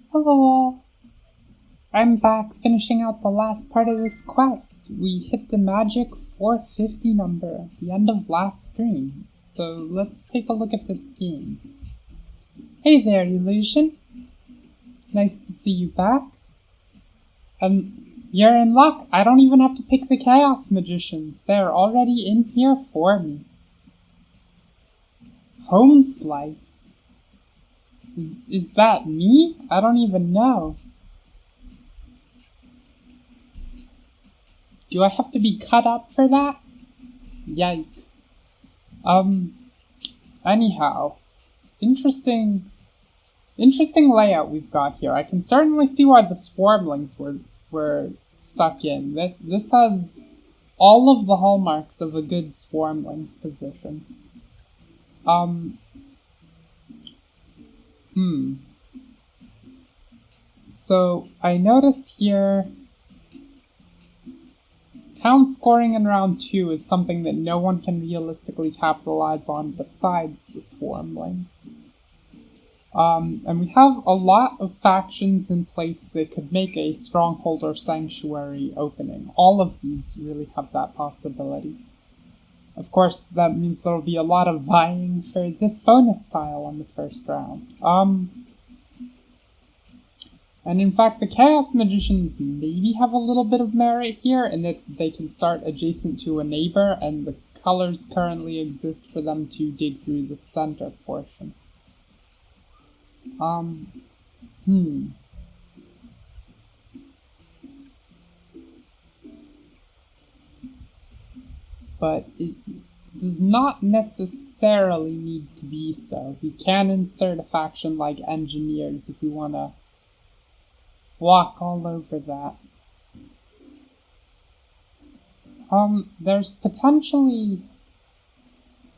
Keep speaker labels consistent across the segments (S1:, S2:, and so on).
S1: Hello all! I'm back finishing out the last part of this quest. We hit the magic 450 number at the end of last stream, so let's take a look at this game. Hey there, Illusion! Nice to see you back. You're in luck. I don't even have to pick the Chaos Magicians. They're already in here for me. Home Slice? Is that me? I don't even know. Do I have to be cut up for that? Yikes. Anyhow. Interesting layout we've got here. I can certainly see why the Swarmlings were stuck in. This has all of the hallmarks of a good Swarmlings position. So, I noticed here town scoring in round 2 is something that no one can realistically capitalize on besides the Swarmlings. And we have a lot of factions in place that could make a stronghold or sanctuary opening. All of these really have that possibility. Of course, that means there'll be a lot of vying for this bonus tile on the first round. And in fact, the Chaos Magicians maybe have a little bit of merit here in that they can start adjacent to a neighbor, and the colors currently exist for them to dig through the center portion. But it does not necessarily need to be so. We can insert a faction like Engineers if we want to walk all over that. There's potentially...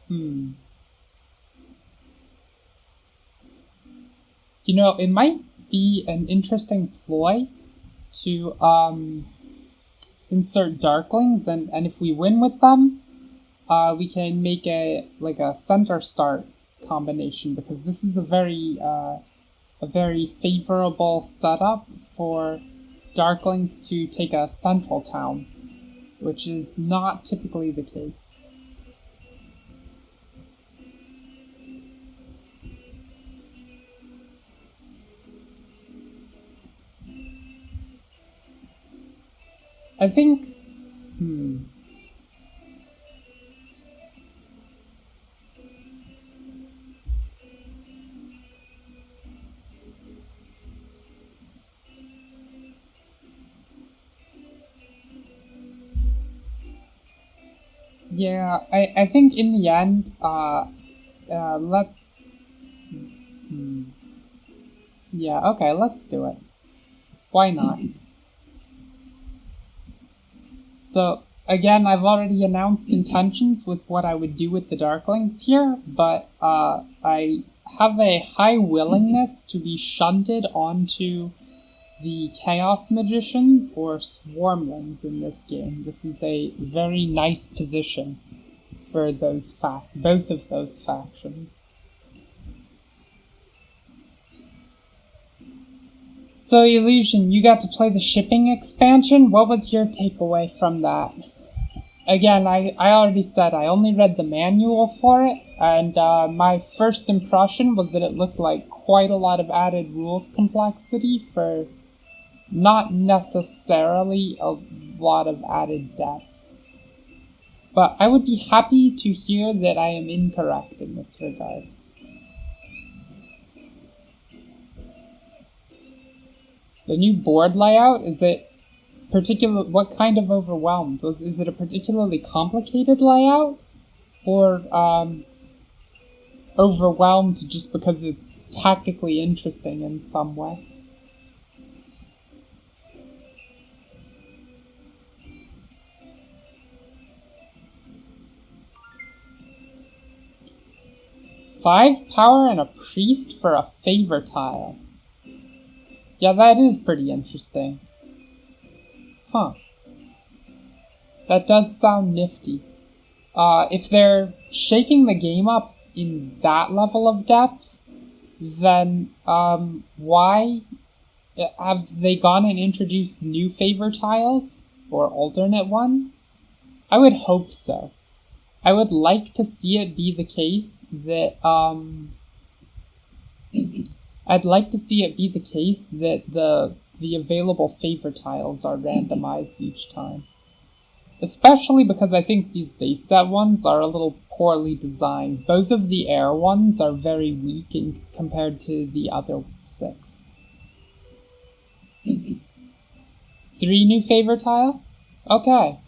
S1: You know, it might be an interesting ploy to, insert Darklings, and if we win with them, we can make a center start combination, because this is a very favorable setup for Darklings to take a central town, which is not typically the case. I think, yeah, I think in the end, let's... Yeah, okay, let's do it. Why not? So, again, I've already announced intentions with what I would do with the Darklings here, but I have a high willingness to be shunted onto the Chaos Magicians or Swarmlings in this game. This is a very nice position for those both of those factions. So, Illusion, you got to play the shipping expansion. What was your takeaway from that? Again, I already said I only read the manual for it, and my first impression was that it looked like quite a lot of added rules complexity for not necessarily a lot of added depth. But I would be happy to hear that I am incorrect in this regard. The new board layout, is it what kind of overwhelmed? Is it a particularly complicated layout? Or overwhelmed just because it's tactically interesting in some way? Five power and a priest for a favor tile. Yeah, that is pretty interesting. Huh. That does sound nifty. If they're shaking the game up in that level of depth, then why have they gone and introduced new favor tiles? Or alternate ones? I would hope so. I would like to see it be the case that, I'd like to see it be the case that the available favor tiles are randomized each time. Especially because I think these base set ones are a little poorly designed. Both of the air ones are very weak compared to the other 6. 3 new favor tiles? Okay.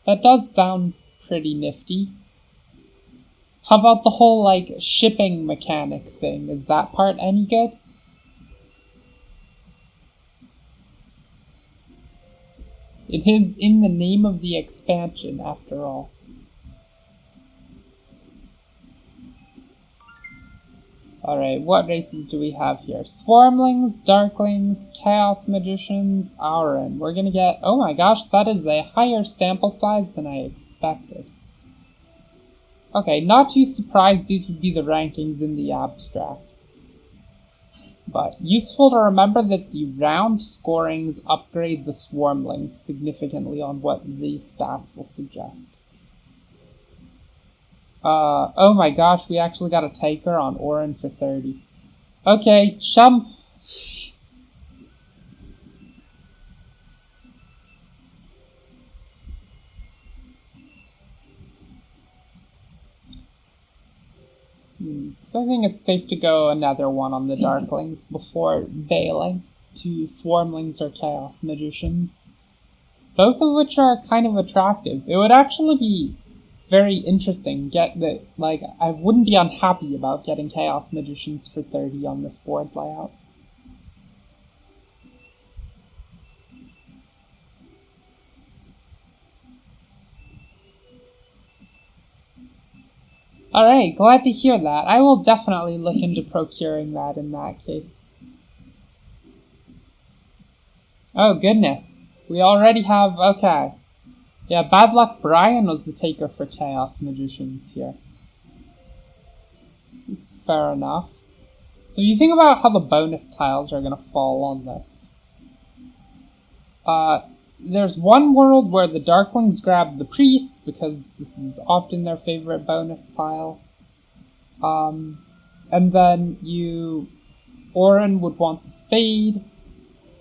S1: That does sound pretty nifty. How about the whole, like, shipping mechanic thing? Is that part any good? It is in the name of the expansion, after all. Alright, what races do we have here? Swarmlings, Darklings, Chaos Magicians, Auron. We're gonna get... Oh my gosh, that is a higher sample size than I expected. Okay, not too surprised these would be the rankings in the abstract. But useful to remember that the round scorings upgrade the Swarmlings significantly on what these stats will suggest. Oh my gosh, we actually got a taker on Auron for 30. Okay, jump! So I think it's safe to go another one on the Darklings before bailing to Swarmlings or Chaos Magicians. Both of which are kind of attractive. It would actually be very interesting, I wouldn't be unhappy about getting Chaos Magicians for 30 on this board layout. Alright, glad to hear that. I will definitely look into procuring that in that case. Oh goodness, we already have, okay. Yeah, Bad Luck Brian was the taker for Chaos Magicians here. It's fair enough. So if you think about how the bonus tiles are going to fall on this. There's one world where the Darklings grab the Priest, because this is often their favorite bonus tile. And then Auron would want the Spade.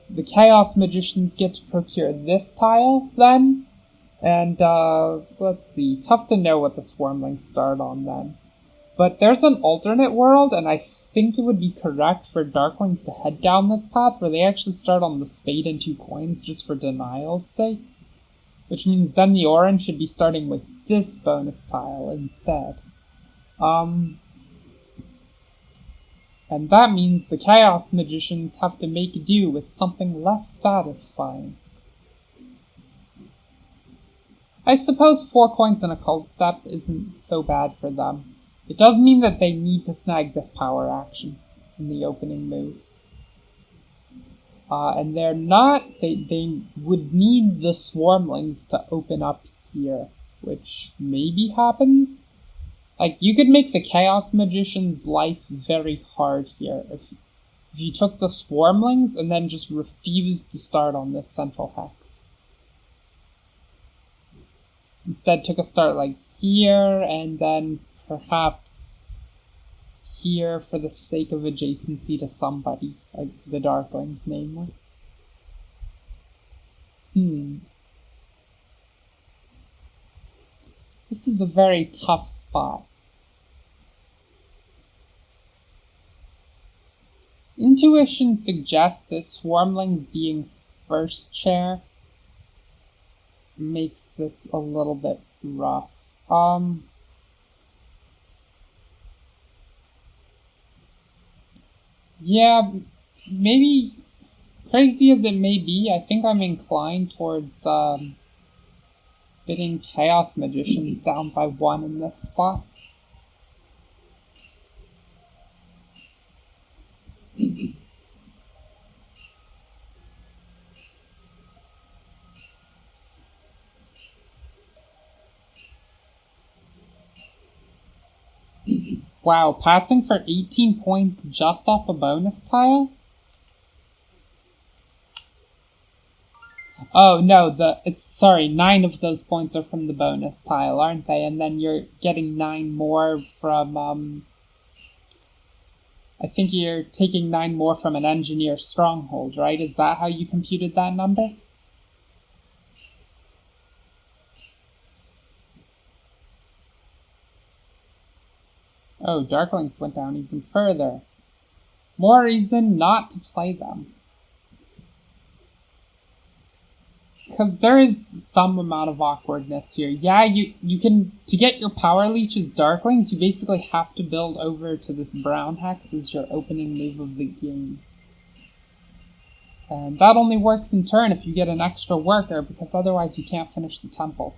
S1: The Chaos Magicians get to procure this tile, then. And, let's see, tough to know what the Swarmlings start on then. But there's an alternate world, and I think it would be correct for Darklings to head down this path, where they actually start on the Spade and 2 coins just for denial's sake. Which means then the Auron should be starting with this bonus tile instead. And that means the Chaos Magicians have to make do with something less satisfying. I suppose 4 coins and a Cult Step isn't so bad for them. It does mean that they need to snag this power action in the opening moves. And they're not, they would need the Swarmlings to open up here, which maybe happens? Like, you could make the Chaos Magician's life very hard here if you took the Swarmlings and then just refused to start on this central hex. Instead took a start like here, and then perhaps here for the sake of adjacency to somebody, like the Darklings, namely. This is a very tough spot. Intuition suggests that Swarmlings being first chair makes this a little bit rough. Yeah, maybe, crazy as it may be, I think I'm inclined towards bidding Chaos Magicians down by 1 in this spot. Wow, passing for 18 points just off a bonus tile? Oh no, sorry, 9 of those points are from the bonus tile, aren't they? And then you're getting 9 more from, I think you're taking 9 more from an engineer stronghold, right? Is that how you computed that number? Oh, Darklings went down even further. More reason not to play them. Because there is some amount of awkwardness here. Yeah, you can, to get your power leeches Darklings, you basically have to build over to this brown hex as your opening move of the game. And that only works in turn if you get an extra worker, because otherwise you can't finish the temple.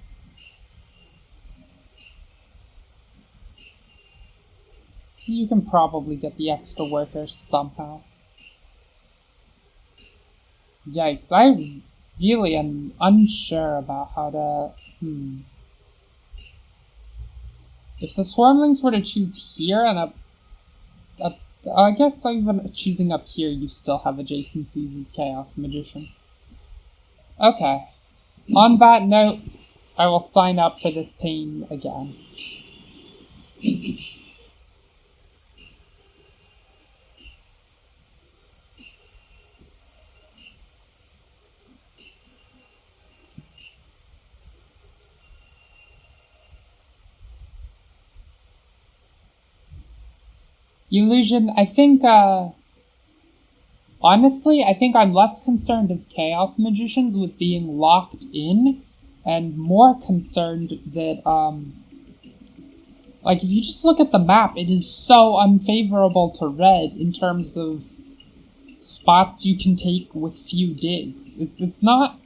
S1: You can probably get the extra workers somehow. Yikes, I really am unsure about how to... If the Swarmlings were to choose here and I guess even choosing up here, you still have adjacencies as Chaos Magician. Okay. On that note, I will sign up for this pain again. Illusion, I think, honestly, I think I'm less concerned as Chaos Magicians with being locked in, and more concerned that, like, if you just look at the map, it is so unfavorable to red in terms of spots you can take with few digs. It's not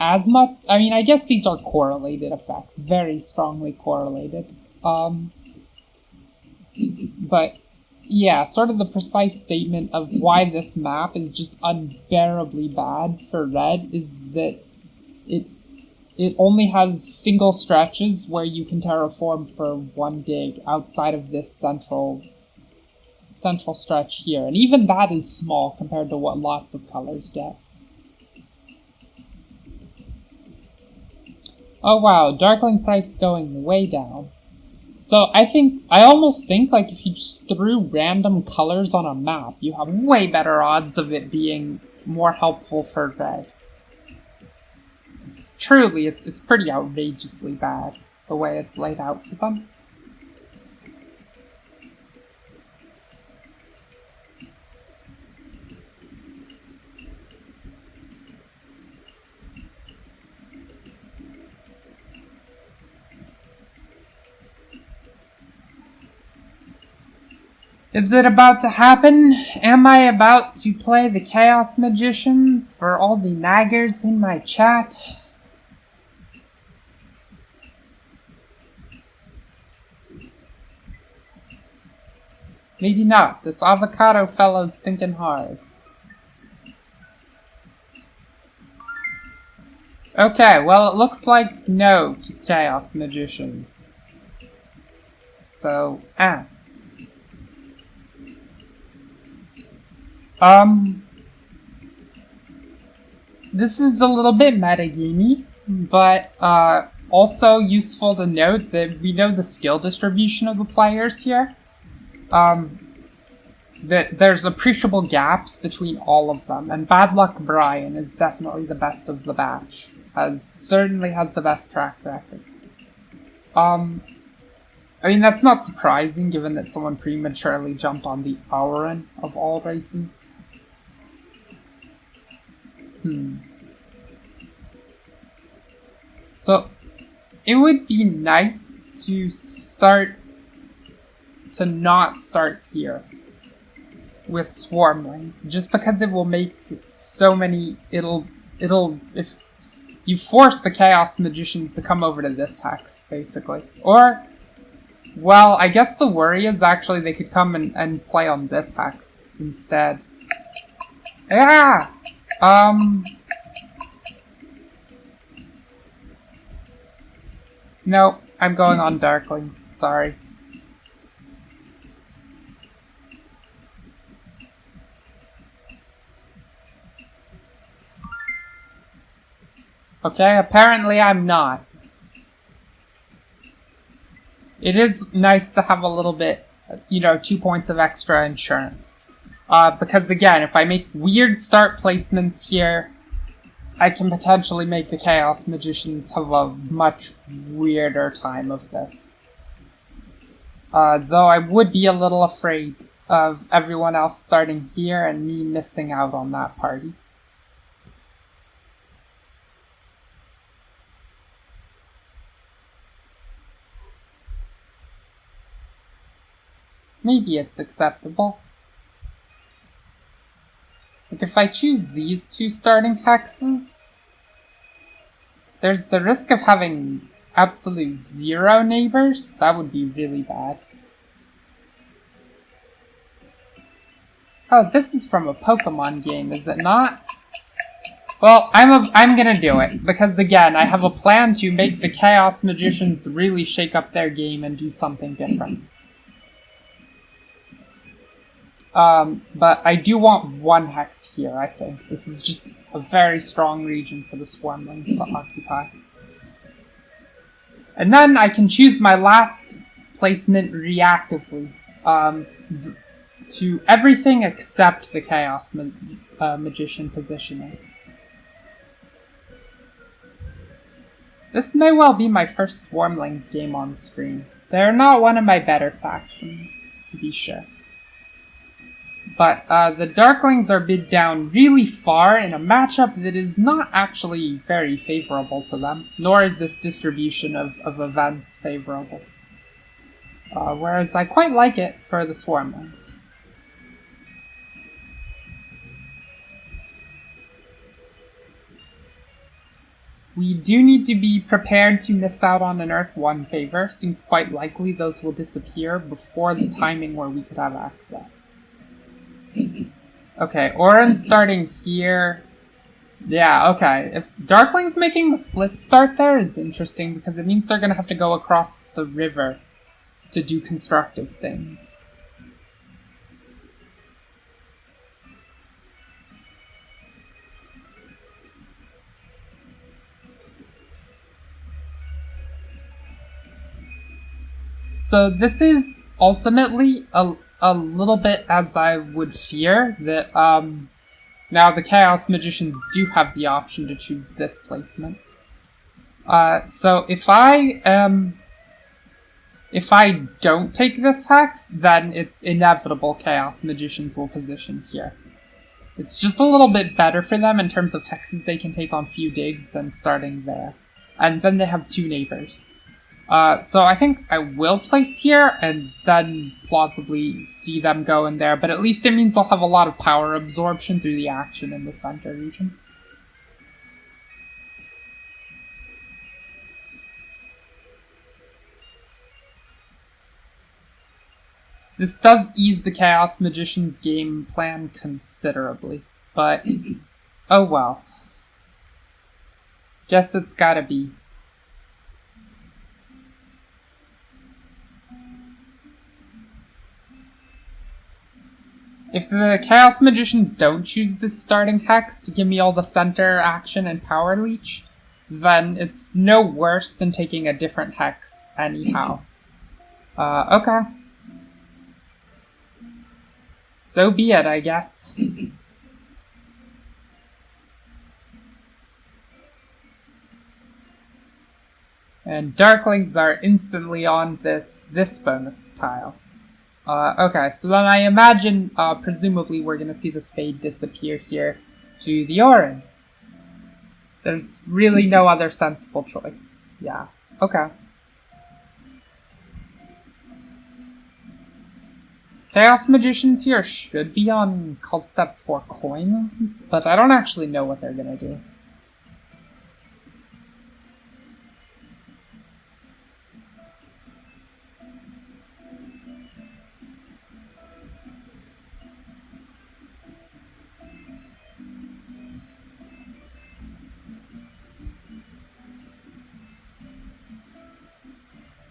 S1: as much, I mean, I guess these are correlated effects, very strongly correlated. But yeah, sort of the precise statement of why this map is just unbearably bad for red is that it only has single stretches where you can terraform for 1 dig outside of this central stretch here, and even that is small compared to what lots of colors get. Oh wow, Darkling price going way down. So I almost think, like, if you just threw random colors on a map, you have way better odds of it being more helpful for red. It's pretty outrageously bad, the way it's laid out for them. Is it about to happen? Am I about to play the Chaos Magicians for all the naggers in my chat? Maybe not. This avocado fellow's thinking hard. Okay, well, it looks like no to Chaos Magicians. So, this is a little bit metagamey, but also useful to note that we know the skill distribution of the players here. That there's appreciable gaps between all of them, and Bad Luck Brian is definitely the best of the batch, certainly has the best track record. I mean, that's not surprising given that someone prematurely jumped on the Auron of all races. So, it would be nice to not start here with Swarmlings, just because it will make so many, if you force the Chaos Magicians to come over to this hex, basically. Or, well, I guess the worry is actually they could come and play on this hex instead. Yeah! Nope, I'm going on Darklings, sorry. Okay, apparently I'm not. It is nice to have a little bit, 2 points of extra insurance. Because again, if I make weird start placements here, I can potentially make the Chaos Magicians have a much weirder time of this. Though I would be a little afraid of everyone else starting here and me missing out on that party. Maybe it's acceptable. Like if I choose these two starting hexes, there's the risk of having absolute 0 neighbors. That would be really bad. Oh, this is from a Pokemon game, is it not? Well, I'm gonna do it, because again, I have a plan to make the Chaos Magicians really shake up their game and do something different. But I do want 1 hex here, I think. This is just a very strong region for the Swarmlings to occupy. And then I can choose my last placement reactively, to everything except the Chaos Magician positioning. This may well be my first Swarmlings game on stream. They're not one of my better factions, to be sure. But the Darklings are bid down really far in a matchup that is not actually very favorable to them, nor is this distribution of events favorable. Whereas I quite like it for the Swarmlings. We do need to be prepared to miss out on an Earth 1 favor. Seems quite likely those will disappear before the timing where we could have access. Okay, Orin starting here. Yeah, okay. If Darkling's making the split start there is interesting because it means they're gonna have to go across the river to do constructive things. So this is ultimately a little bit as I would fear, that now the Chaos Magicians do have the option to choose this placement. So if I don't take this hex, then it's inevitable Chaos Magicians will position here. It's just a little bit better for them in terms of hexes they can take on few digs than starting there. And then they have 2 neighbors. So I think I will place here, and then plausibly see them go in there, but at least it means I'll have a lot of power absorption through the action in the center region. This does ease the Chaos Magician's game plan considerably, but oh well. Guess it's gotta be. If the Chaos Magicians don't choose this starting hex to give me all the center action and power leech, then it's no worse than taking a different hex anyhow. Okay. So be it, I guess. And Darklings are instantly on this bonus tile. Okay, so then I imagine, presumably we're gonna see the spade disappear here to the Orin. There's really no other sensible choice. Yeah, okay. Chaos Magicians here should be on Cult Step 4 coins, but I don't actually know what they're gonna do.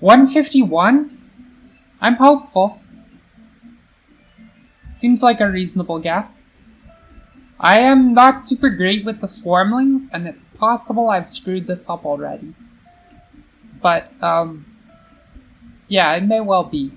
S1: $151? I'm hopeful. Seems like a reasonable guess. I am not super great with the Swarmlings, and it's possible I've screwed this up already. But, yeah, it may well be.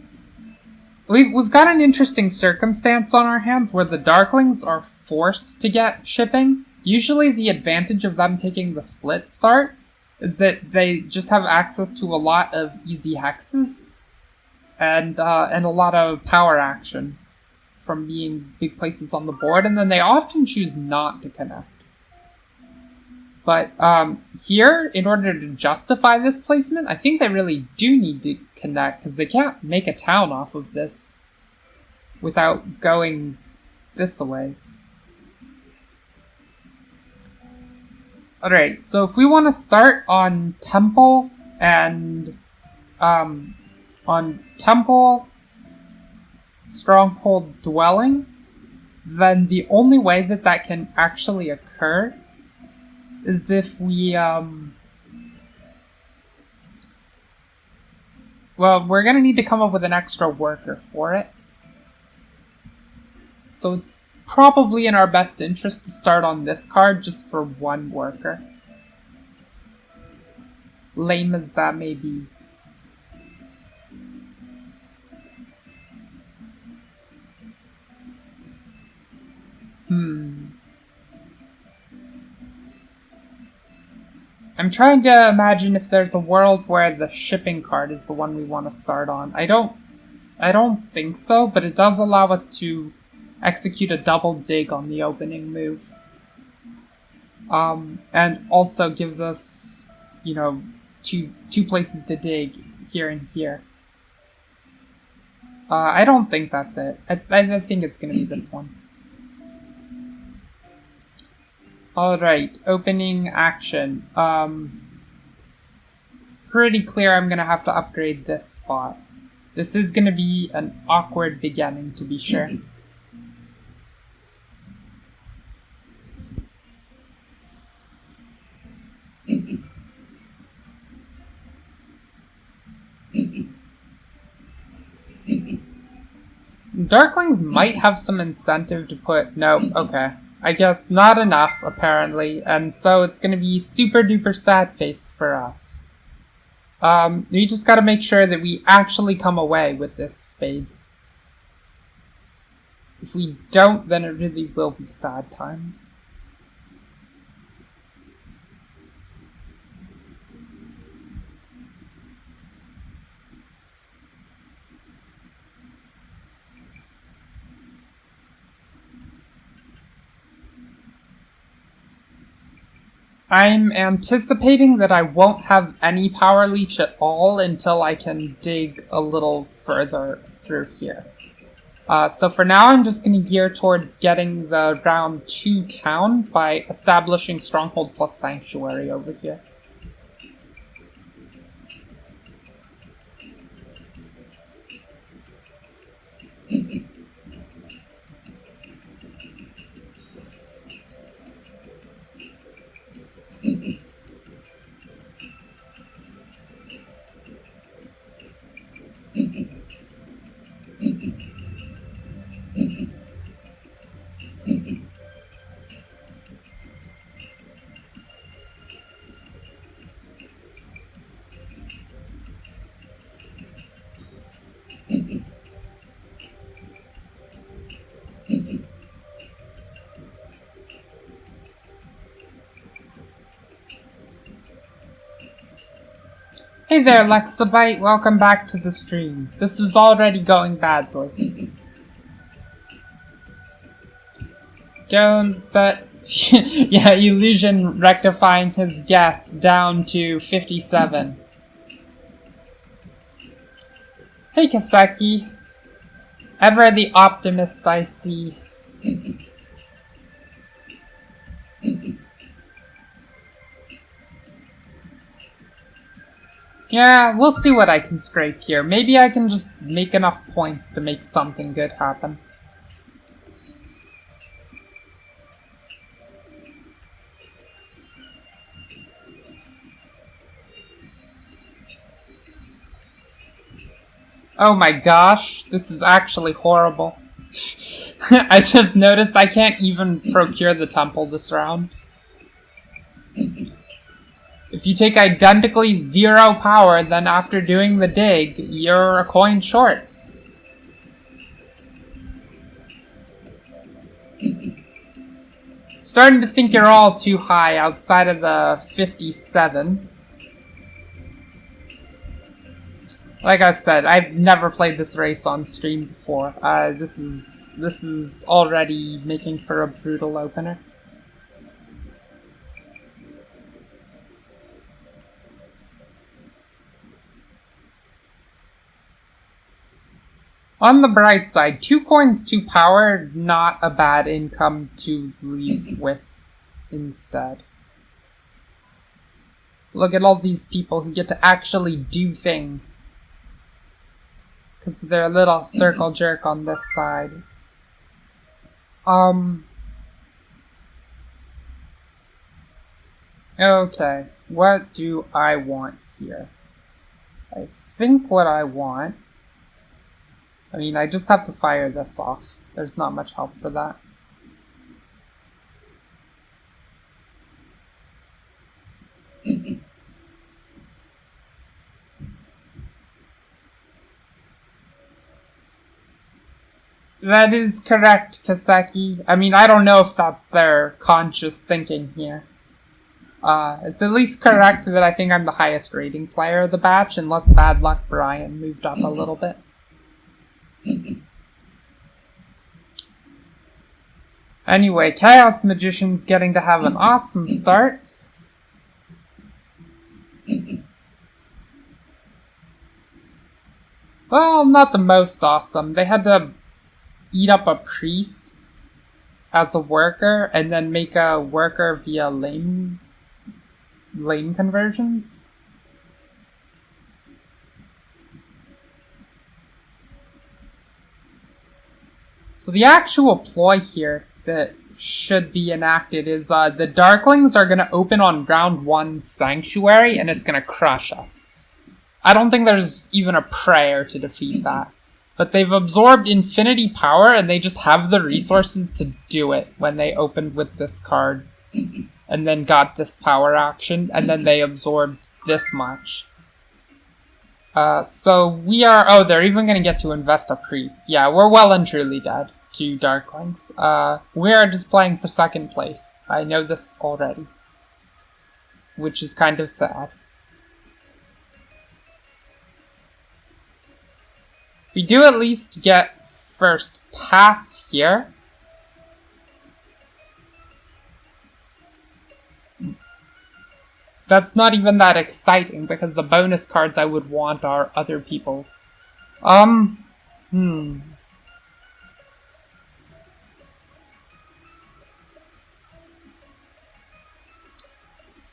S1: We've got an interesting circumstance on our hands where the Darklings are forced to get shipping. Usually the advantage of them taking the split start is that they just have access to a lot of easy hexes and a lot of power action from being big places on the board, and then they often choose not to connect. But here, in order to justify this placement, I think they really do need to connect, because they can't make a town off of this without going this a ways. Alright, so if we want to start on Temple and on Temple, Stronghold, Dwelling, then the only way that that can actually occur is if we, well, we're gonna need to come up with an extra worker for it. So it's probably in our best interest to start on this card just for one worker. Lame as that may be. I'm trying to imagine if there's a world where the shipping card is the one we want to start on. I don't think so, but it does allow us to execute a double dig on the opening move. And also gives us, you know, two places to dig, here and here. I don't think that's it. I think it's gonna be this one. Alright, opening action. Pretty clear I'm gonna have to upgrade this spot. This is gonna be an awkward beginning, to be sure. Darklings might have some incentive to put... Nope, okay. I guess not enough, apparently, and so it's gonna be super duper sad face for us. We just gotta make sure that we actually come away with this spade. If we don't, then it really will be sad times. I'm anticipating that I won't have any power leech at all until I can dig a little further through here. So for now, I'm just going to gear towards getting the round 2 town by establishing Stronghold plus Sanctuary over here. Hey there, Lexabyte, welcome back to the stream. This is already going badly. Don't set... yeah, Illusion rectifying his guess down to 57. Hey, Kaseki. Ever the optimist I see. Yeah, we'll see what I can scrape here. Maybe I can just make enough points to make something good happen. Oh my gosh, this is actually horrible. I just noticed I can't even procure the temple this round. If you take identically 0 power, then after doing the dig, you're a coin short. Starting to think you're all too high outside of the 57. Like I said, I've never played this race on stream before. This is already making for a brutal opener. On the bright side, 2 coins, 2 power, not a bad income to leave with instead. Look at all these people who get to actually do things. Because they're a little circle jerk on this side. Okay, what do I want here? I think what I want... I mean, I just have to fire this off. There's not much help for that. That is correct, Kaseki. I mean, I don't know if that's their conscious thinking here. It's at least correct that I think I'm the highest rating player of the batch, unless Bad Luck Brian moved up a little bit. Anyway, Chaos Magician's getting to have an awesome start. Well, not the most awesome. They had to eat up a priest as a worker and then make a worker via lane conversions. So the actual ploy here that should be enacted is the Darklings are going to open on round 1 Sanctuary and it's going to crush us. I don't think there's even a prayer to defeat that. But they've absorbed infinity power and they just have the resources to do it when they opened with this card. And then got this power action and then they absorbed this much. So we are... Oh, they're even going to get to invest a priest. Yeah, we're well and truly dead to Darklings. We are just playing for second place. I know this already. Which is kind of sad. We do at least get first pass here. That's not even that exciting, because the bonus cards I would want are other people's.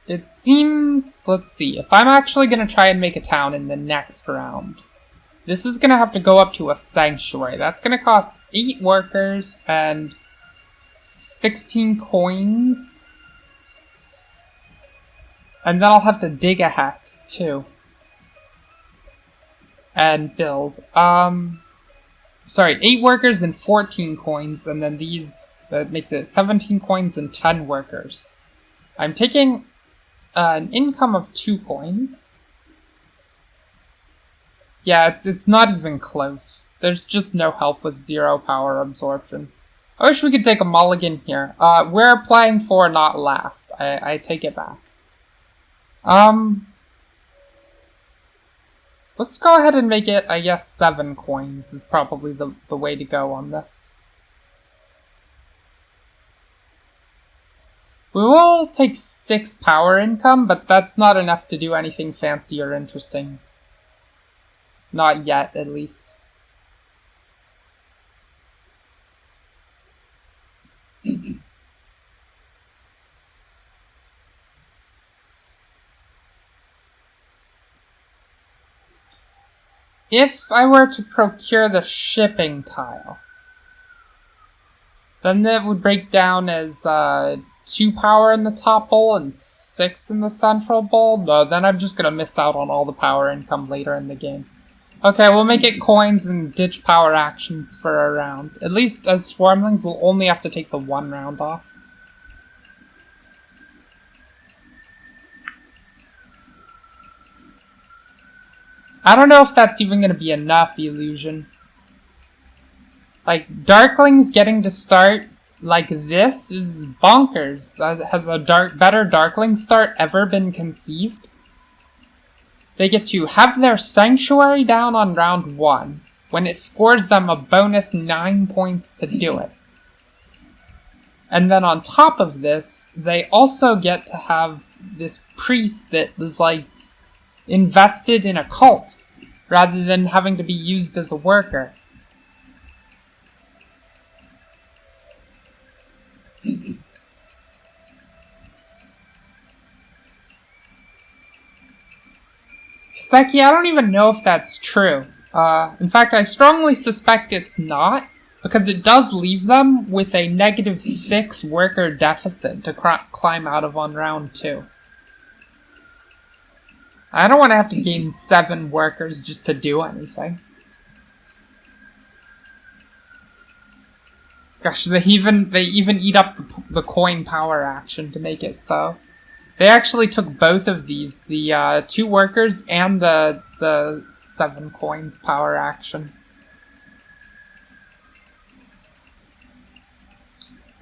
S1: It seems... Let's see. If I'm actually going to try and make a town in the next round, this is going to have to go up to a sanctuary. That's going to cost 8 workers and 16 coins. And then I'll have to dig a hex, too. And build. Sorry, 8 workers and 14 coins, and then these, that makes it 17 coins and 10 workers. I'm taking an income of 2 coins. Yeah, it's not even close. There's just no help with 0 power absorption. I wish we could take a mulligan here. We're playing for not last. I take it back. Let's go ahead and make it, I guess, 7 coins is probably the way to go on this. We will take 6 power income, but that's not enough to do anything fancy or interesting. Not yet, at least. If I were to procure the shipping tile, then that would break down as 2 power in the top bowl and 6 in the central bowl. No, then I'm just going to miss out on all the power income later in the game. Okay, we'll make it coins and ditch power actions for a round. At least as Swarmlings, we'll only have to take the 1 round off. I don't know if that's even going to be enough, Illusion. Like, Darklings getting to start like this is bonkers. Has a better Darkling start ever been conceived? They get to have their Sanctuary down on round 1, when it scores them a bonus 9 points to do it. And then on top of this, they also get to have this priest that was like invested in a cult, rather than having to be used as a worker. Seki, I don't even know if that's true. In fact, I strongly suspect it's not, because it does leave them with a -6 worker deficit to climb out of on round 2. I don't want to have to gain 7 workers just to do anything. Gosh, they even eat up the coin power action to make it so. They actually took both of these, the 2 workers and the 7 coins power action.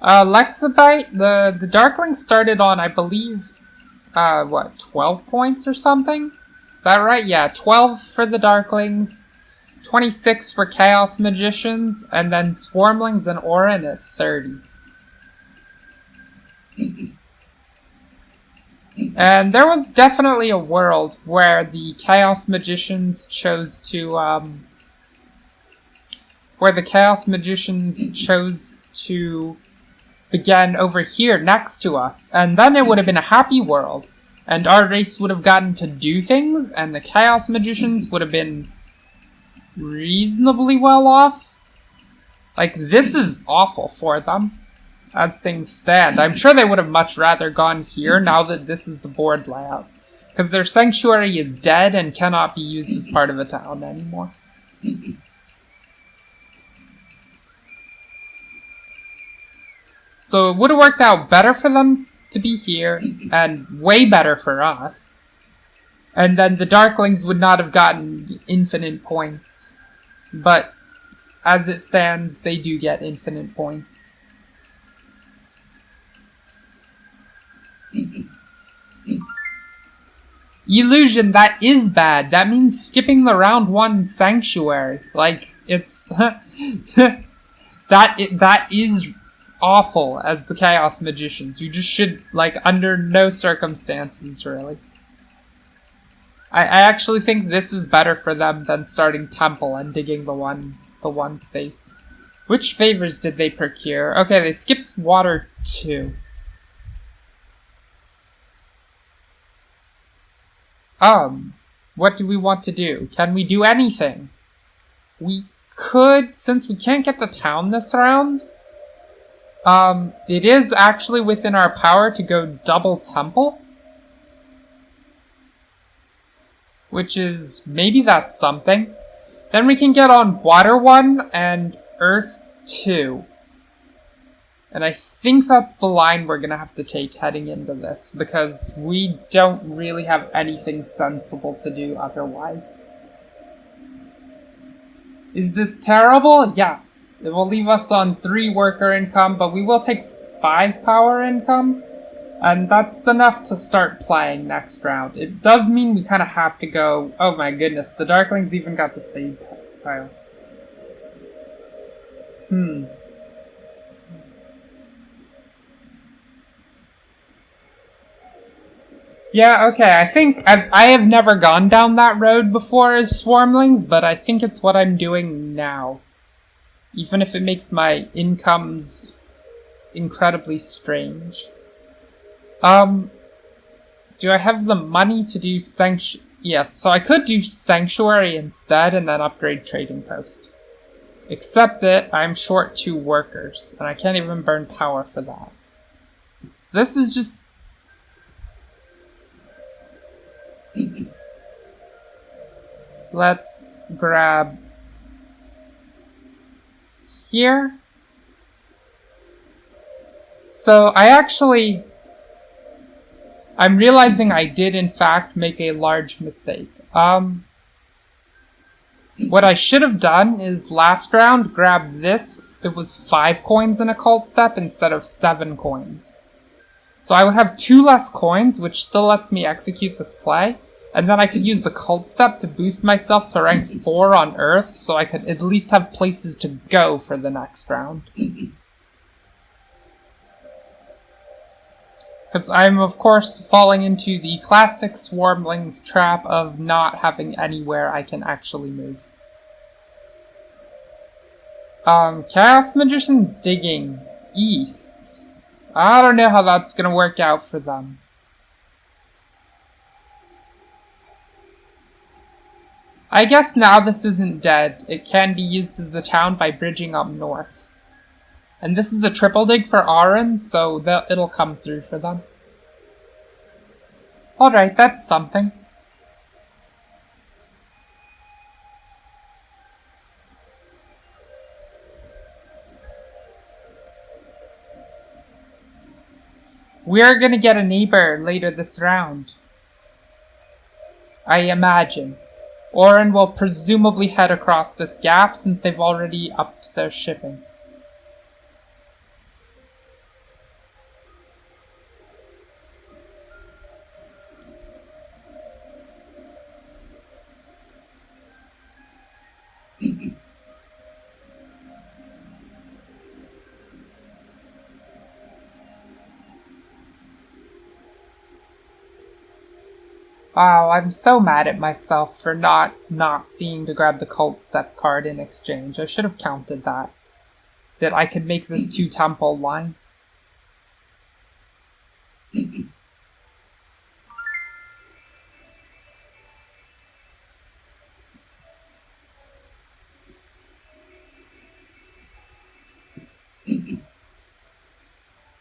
S1: Lexabite, the Darkling started on, I believe, 12 points or something? Is that right? Yeah, 12 for the Darklings, 26 for Chaos Magicians, and then Swarmlings and Orin at 30. And there was definitely a world where the Chaos Magicians chose to, begin over here next to us, and then it would have been a happy world, and our race would have gotten to do things, and the Chaos Magicians would have been reasonably well off. Like, this is awful for them, as things stand. I'm sure they would have much rather gone here now that this is the board layout, because their sanctuary is dead and cannot be used as part of a town anymore. So it would have worked out better for them to be here, and way better for us. And then the Darklings would not have gotten infinite points. But as it stands, they do get infinite points. Illusion, that is bad. That means skipping the round 1 sanctuary. Like, it's... that is awful as the Chaos Magicians. You just should, like, under no circumstances, really. I actually think this is better for them than starting Temple and digging the one space. Which favors did they procure? Okay, they skipped water 2. What do we want to do? Can we do anything? We could, since we can't get the town this round, it is actually within our power to go double Temple. Which is, maybe that's something. Then we can get on Water 1 and Earth 2. And I think that's the line we're gonna have to take heading into this, because we don't really have anything sensible to do otherwise. Is this terrible? Yes. It will leave us on 3 worker income, but we will take 5 power income. And that's enough to start playing next round. It does mean we kind of have to go... Oh my goodness, the Darklings even got the spade tile. Yeah, okay, I think I have never gone down that road before as Swarmlings, but I think it's what I'm doing now. Even if it makes my incomes incredibly strange. Do I have the money to do Yes, so I could do Sanctuary instead and then upgrade Trading Post. Except that I'm short 2 workers, and I can't even burn power for that. So this is just... Let's grab here. So I'm realizing I did in fact make a large mistake. What I should have done is last round grab this. It was 5 coins in a cult step instead of 7 coins. So I would have 2 less coins, which still lets me execute this play. And then I could use the cult step to boost myself to rank 4 on Earth, so I could at least have places to go for the next round. Because I'm, of course, falling into the classic Swarmlings trap of not having anywhere I can actually move. Chaos Magician's digging east. I don't know how that's gonna work out for them. I guess now this isn't dead. It can be used as a town by bridging up north. And this is a triple dig for Aran, so it'll come through for them. Alright, that's something. We're gonna get a neighbor later this round. I imagine. Orin will presumably head across this gap since they've already upped their shipping. Wow, I'm so mad at myself for not seeing to grab the cult step card in exchange. I should have counted that. That I could make this 2 temple line.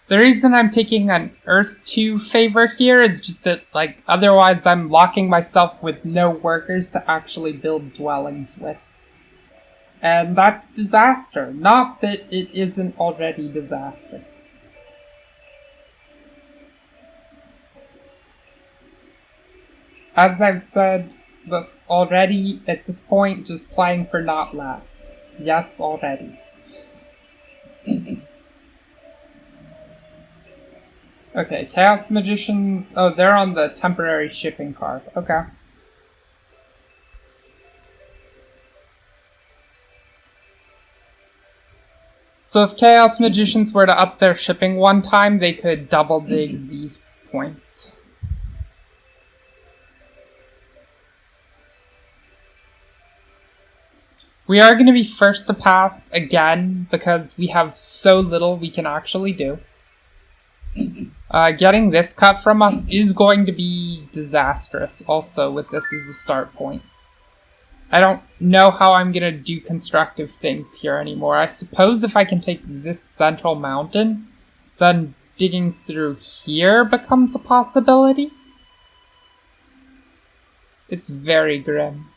S1: The reason I'm taking an Earth 2 favor here is just that, like, otherwise I'm locking myself with no workers to actually build dwellings with. And that's disaster. Not that it isn't already disaster. As I've said already, at this point, just playing for not last. Yes, already. Okay, Chaos Magicians... Oh, they're on the temporary shipping card. Okay. So if Chaos Magicians were to up their shipping one time, they could double dig these points. We are going to be first to pass again, because we have so little we can actually do. Getting this cut from us is going to be disastrous, also, with this as a start point. I don't know how I'm going to do constructive things here anymore. I suppose if I can take this central mountain, then digging through here becomes a possibility. It's very grim.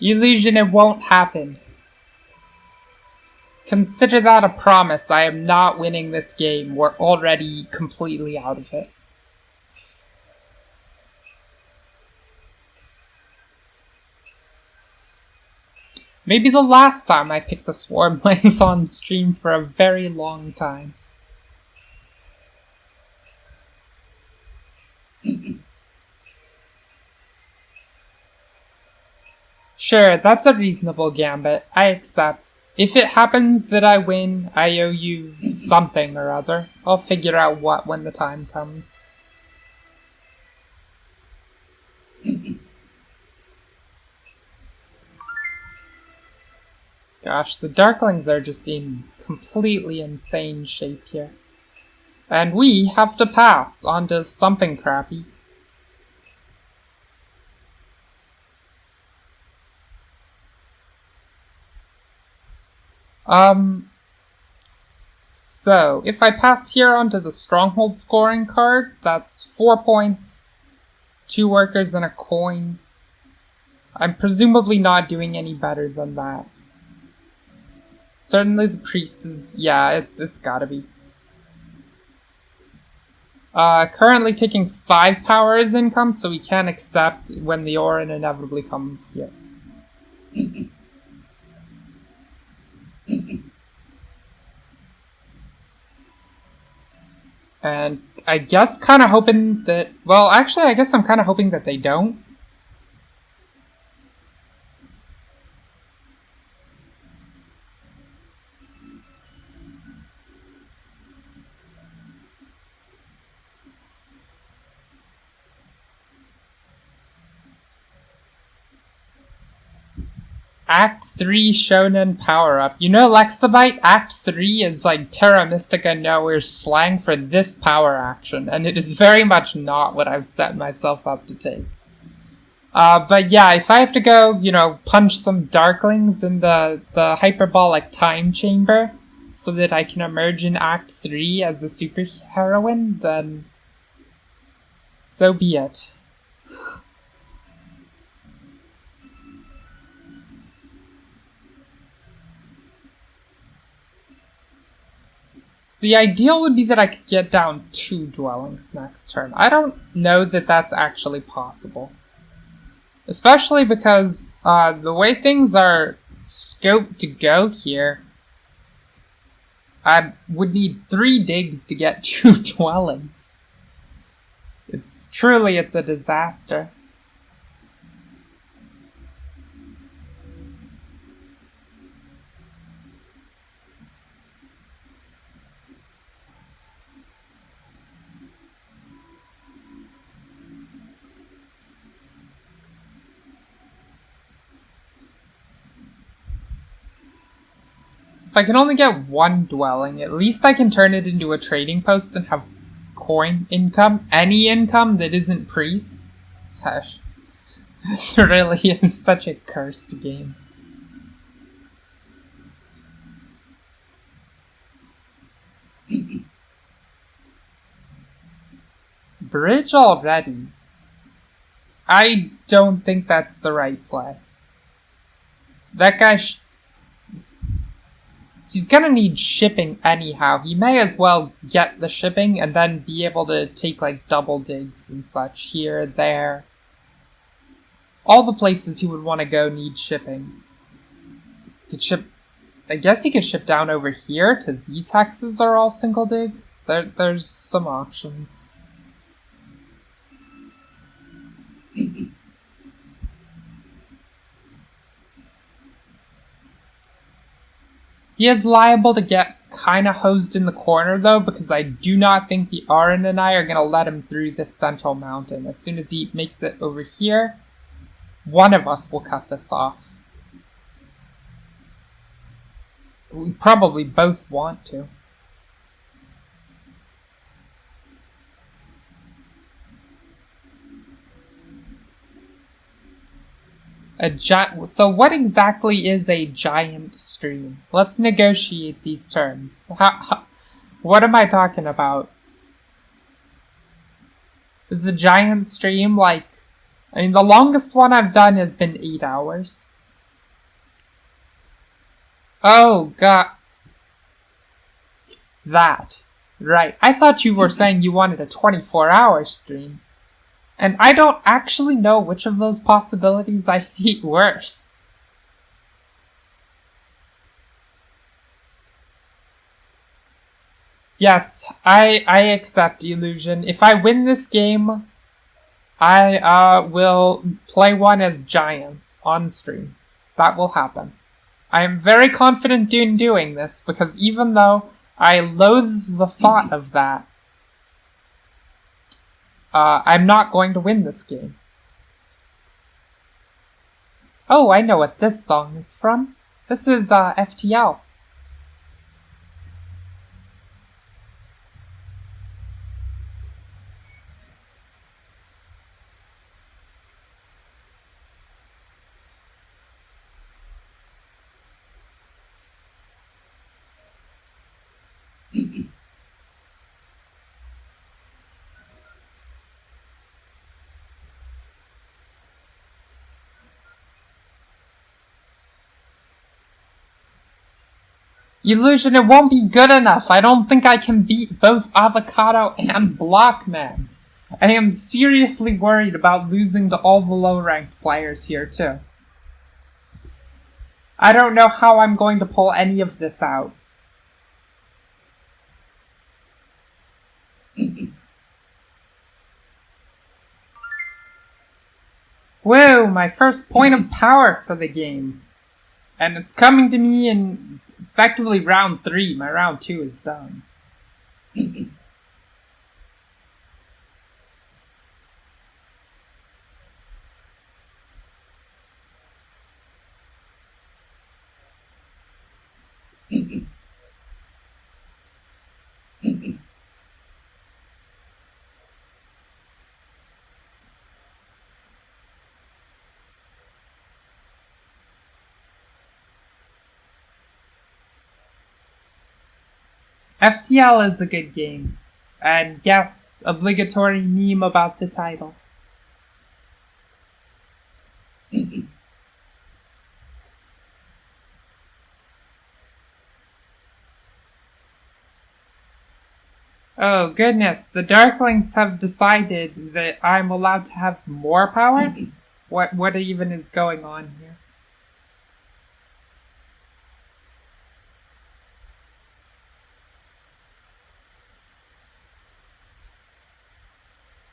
S1: Illusion, it won't happen. Consider that a promise. I am not winning this game. We're already completely out of it. Maybe the last time I picked the Swarmlings on stream for a very long time. Sure, that's a reasonable gambit. I accept. If it happens that I win, I owe you something or other. I'll figure out what when the time comes. Gosh, the Darklings are just in completely insane shape here. And we have to pass on to something crappy. So, if I pass here onto the Stronghold scoring card, that's 4 points, 2 workers, and a coin. I'm presumably not doing any better than that. Certainly the priest is, yeah, it's gotta be. Currently taking 5 power as income, so we can accept when the Orin inevitably come here. And I guess kind of hoping that, well, actually, I guess I'm kind of hoping that they don't. Act 3 Shonen power-up. You know, Lexabite, Act 3 is like Terra Mystica Nowhere's slang for this power action, and it is very much not what I've set myself up to take. But yeah, if I have to go, you know, punch some Darklings in the hyperbolic time chamber so that I can emerge in Act 3 as the superheroine, then so be it. So the ideal would be that I could get down 2 dwellings next turn. I don't know that that's actually possible. Especially because the way things are scoped to go here, I would need 3 digs to get 2 dwellings. It's a disaster. If I can only get 1 dwelling, at least I can turn it into a trading post and have coin income. Any income that isn't priests. Gosh, this really is such a cursed game. Bridge already? I don't think that's the right play. That guy he's gonna need shipping anyhow. He may as well get the shipping and then be able to take like double digs and such here, there. All the places he would want to go need shipping. I guess he could ship down over here to these hexes are all single digs. There's some options. He is liable to get kind of hosed in the corner, though, because I do not think the Arin and I are going to let him through this central mountain. As soon as he makes it over here, one of us will cut this off. We probably both want to. So what exactly is a giant stream? Let's negotiate these terms. What am I talking about? Is a giant stream like... I mean, the longest one I've done has been 8 hours. Oh, God. That. Right. I thought you were saying you wanted a 24-hour stream. And I don't actually know which of those possibilities I hate worse. Yes, I accept Illusion. If I win this game, I will play one as giants on stream. That will happen. I am very confident in doing this, because even though I loathe the thought of that, I'm not going to win this game. Oh, I know what this song is from. This is, FTL. Illusion, it won't be good enough. I don't think I can beat both Avocado and Blockman. I am seriously worried about losing to all the low-ranked players here, too. I don't know how I'm going to pull any of this out. Whoa, my first point of power for the game. And it's coming to me in effectively round 3. My round 2 is done. FTL is a good game. And yes, obligatory meme about the title. Oh goodness, the Darklings have decided that I'm allowed to have more power? What even is going on here?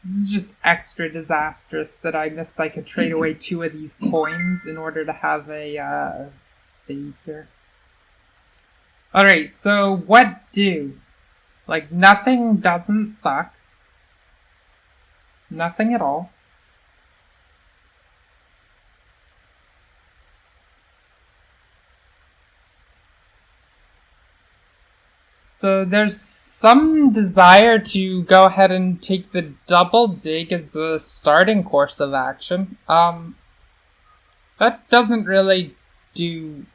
S1: This is just extra disastrous that I missed I could trade away 2 of these coins in order to have a spade here. Alright, so what do? Like, nothing doesn't suck. Nothing at all. So there's some desire to go ahead and take the double dig as a starting course of action. That doesn't really do...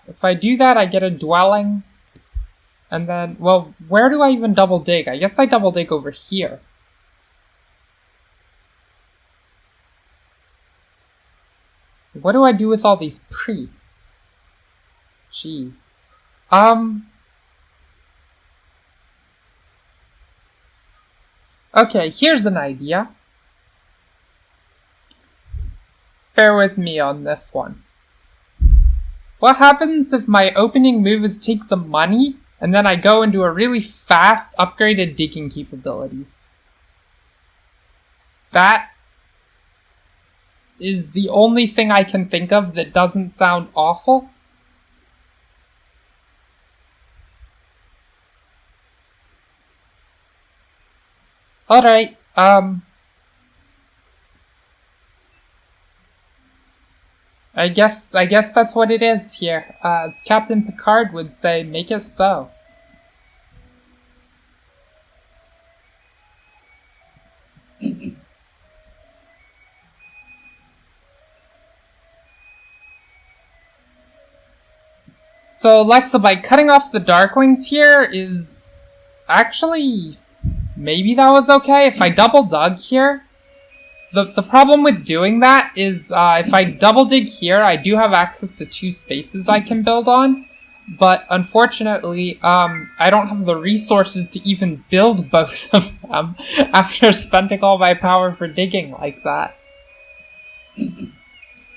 S1: If I do that, I get a dwelling. And then, well, where do I even double dig? I guess I double dig over here. What do I do with all these priests? Jeez. Okay, here's an idea. Bear with me on this one. What happens if my opening move is take the money, and then I go into a really fast upgraded digging capabilities? That is the only thing I can think of that doesn't sound awful. Alright, I guess that's what it is here. As Captain Picard would say, make it so. So, Lexa, by cutting off the Darklings here is actually... Maybe that was okay. If I double dug here, the problem with doing that is if I double dig here, I do have access to 2 spaces I can build on, but unfortunately, I don't have the resources to even build both of them after spending all my power for digging like that.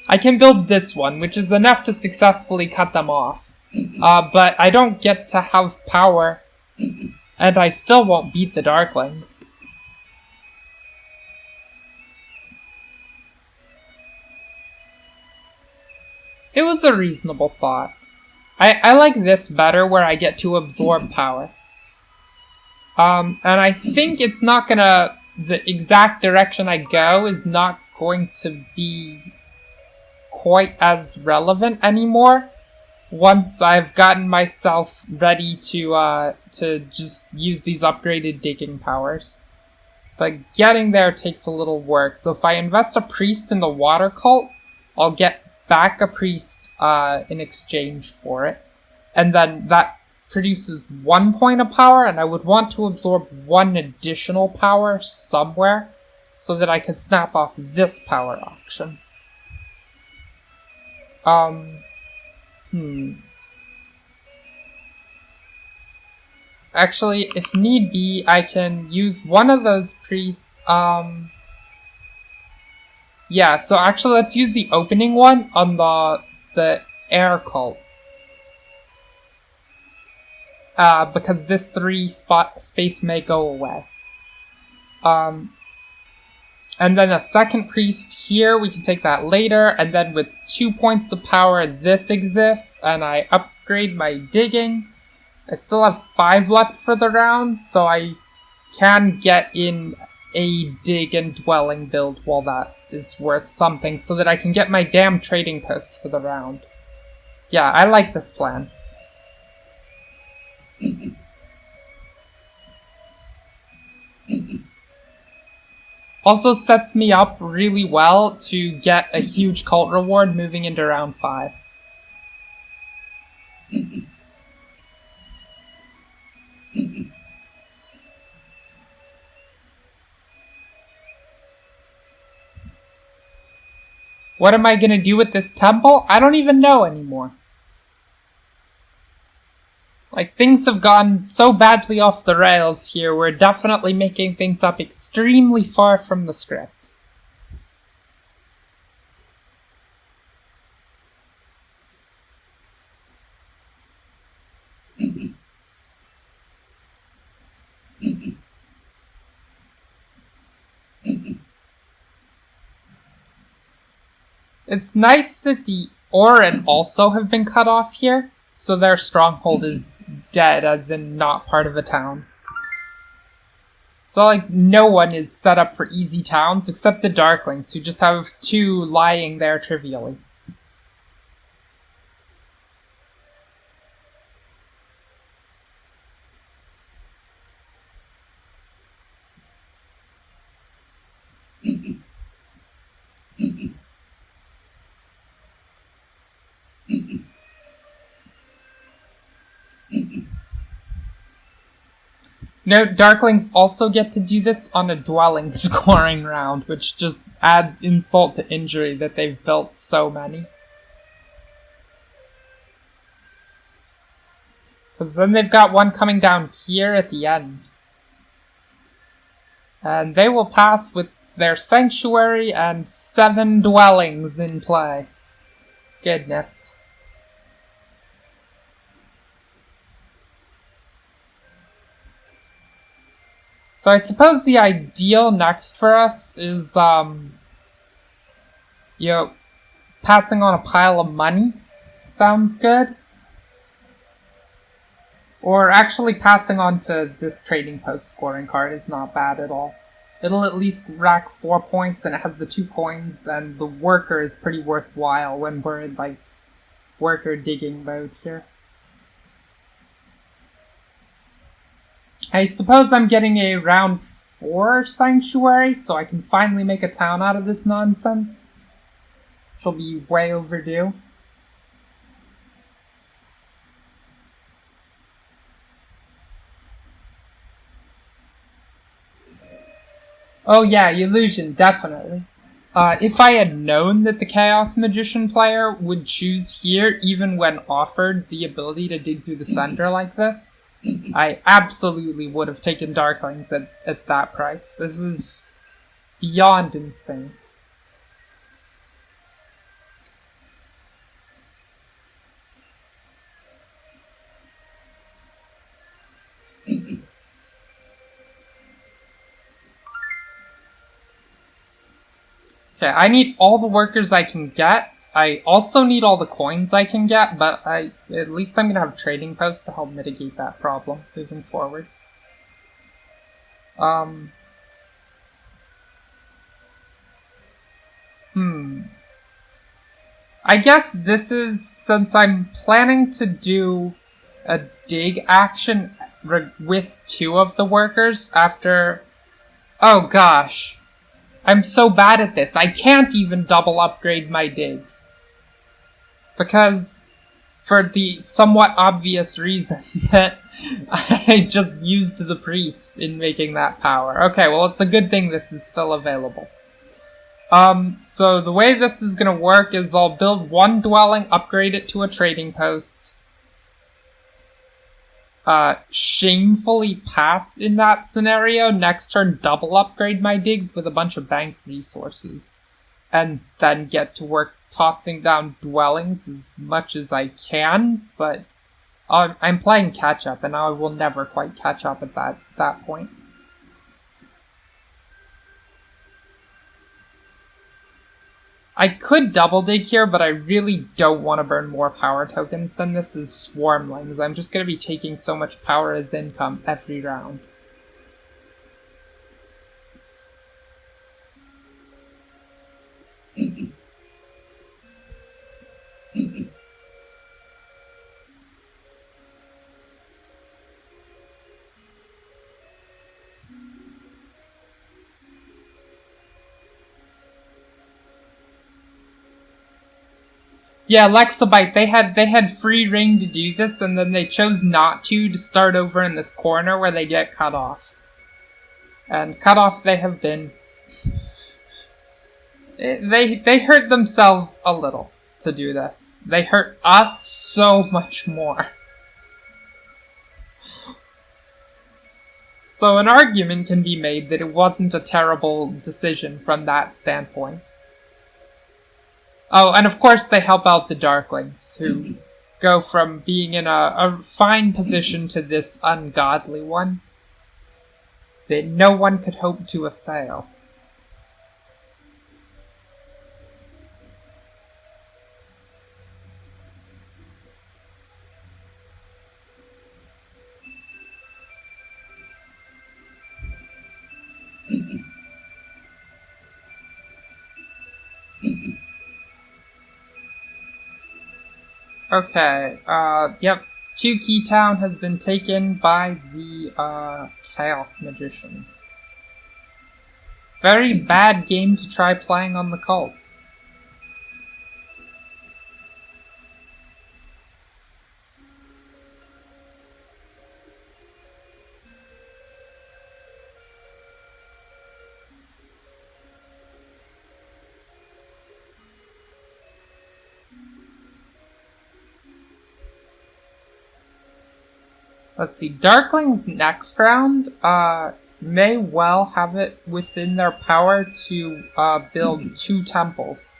S1: I can build this one, which is enough to successfully cut them off, but I don't get to have power. And I still won't beat the Darklings. It was a reasonable thought. I like this better, where I get to absorb power. And I think it's not gonna... The exact direction I go is not going to be quite as relevant anymore once I've gotten myself ready to just use these upgraded digging powers. But getting there takes a little work, so if I invest a priest in the water cult, I'll get back a priest in exchange for it. And then that produces 1 point of power, and I would want to absorb 1 additional power somewhere so that I could snap off this power auction. Actually, if need be, I can use one of those priests. Yeah, so actually let's use the opening one on the air cult. Because this 3 space may go away. And then a second priest here, we can take that later, and then with 2 points of power this exists, and I upgrade my digging. I still have 5 left for the round, so I can get in a dig and dwelling build while that is worth something, so that I can get my damn trading post for the round. Yeah, I like this plan. Also sets me up really well to get a huge cult reward moving into round 5. What am I gonna do with this temple? I don't even know anymore. Like, things have gone so badly off the rails here, we're definitely making things up extremely far from the script. It's nice that the Orin also have been cut off here, so their stronghold is dead, as in not part of a town. So, like, no one is set up for easy towns except the Darklings, who just have 2 lying there trivially. Note, Darklings also get to do this on a dwelling scoring round, which just adds insult to injury that they've built so many. Because then they've got one coming down here at the end. And they will pass with their sanctuary and 7 dwellings in play. Goodness. So I suppose the ideal next for us is, passing on a pile of money. Sounds good. Or actually passing on to this trading post scoring card is not bad at all. It'll at least rack 4 points, and it has the 2 coins, and the worker is pretty worthwhile when we're in, like, worker digging mode here. I suppose I'm getting a round 4 sanctuary, so I can finally make a town out of this nonsense. Which'll be way overdue. Oh yeah, illusion, definitely. If I had known that the Chaos Magician player would choose here even when offered the ability to dig through the center like this, I absolutely would have taken Darklings at that price. This is beyond insane. Okay, I need all the workers I can get, I also need all the coins I can get, but at least I'm gonna have trading posts to help mitigate that problem moving forward. I guess this is, since I'm planning to do a dig action with 2 of the workers after... Oh gosh. I'm so bad at this. I can't even double upgrade my digs. Because, for the somewhat obvious reason that I just used the priests in making that power. Okay, well, it's a good thing this is still available. So the way this is gonna work is I'll build 1 dwelling, upgrade it to a trading post. Shamefully pass in that scenario. Next turn, double upgrade my digs with a bunch of bank resources. And then get to work tossing down dwellings as much as I can, but I'm playing catch-up, and I will never quite catch up at that point. I could double dig here, but I really don't want to burn more power tokens than this as Swarmlings. I'm just going to be taking so much power as income every round. Yeah, Lexabyte, they had free reign to do this, and then they chose not to start over in this corner where they get cut off. And cut off they have been. They hurt themselves a little to do this. They hurt us so much more. So an argument can be made that it wasn't a terrible decision from that standpoint. Oh, and of course they help out the Darklings, who go from being in a fine position to this ungodly one that no one could hope to assail. Okay, yep. 2 Key Town has been taken by the, Chaos Magicians. Very bad game to try playing on the cults. Let's see, Darkling's next round, may well have it within their power to, build 2 temples.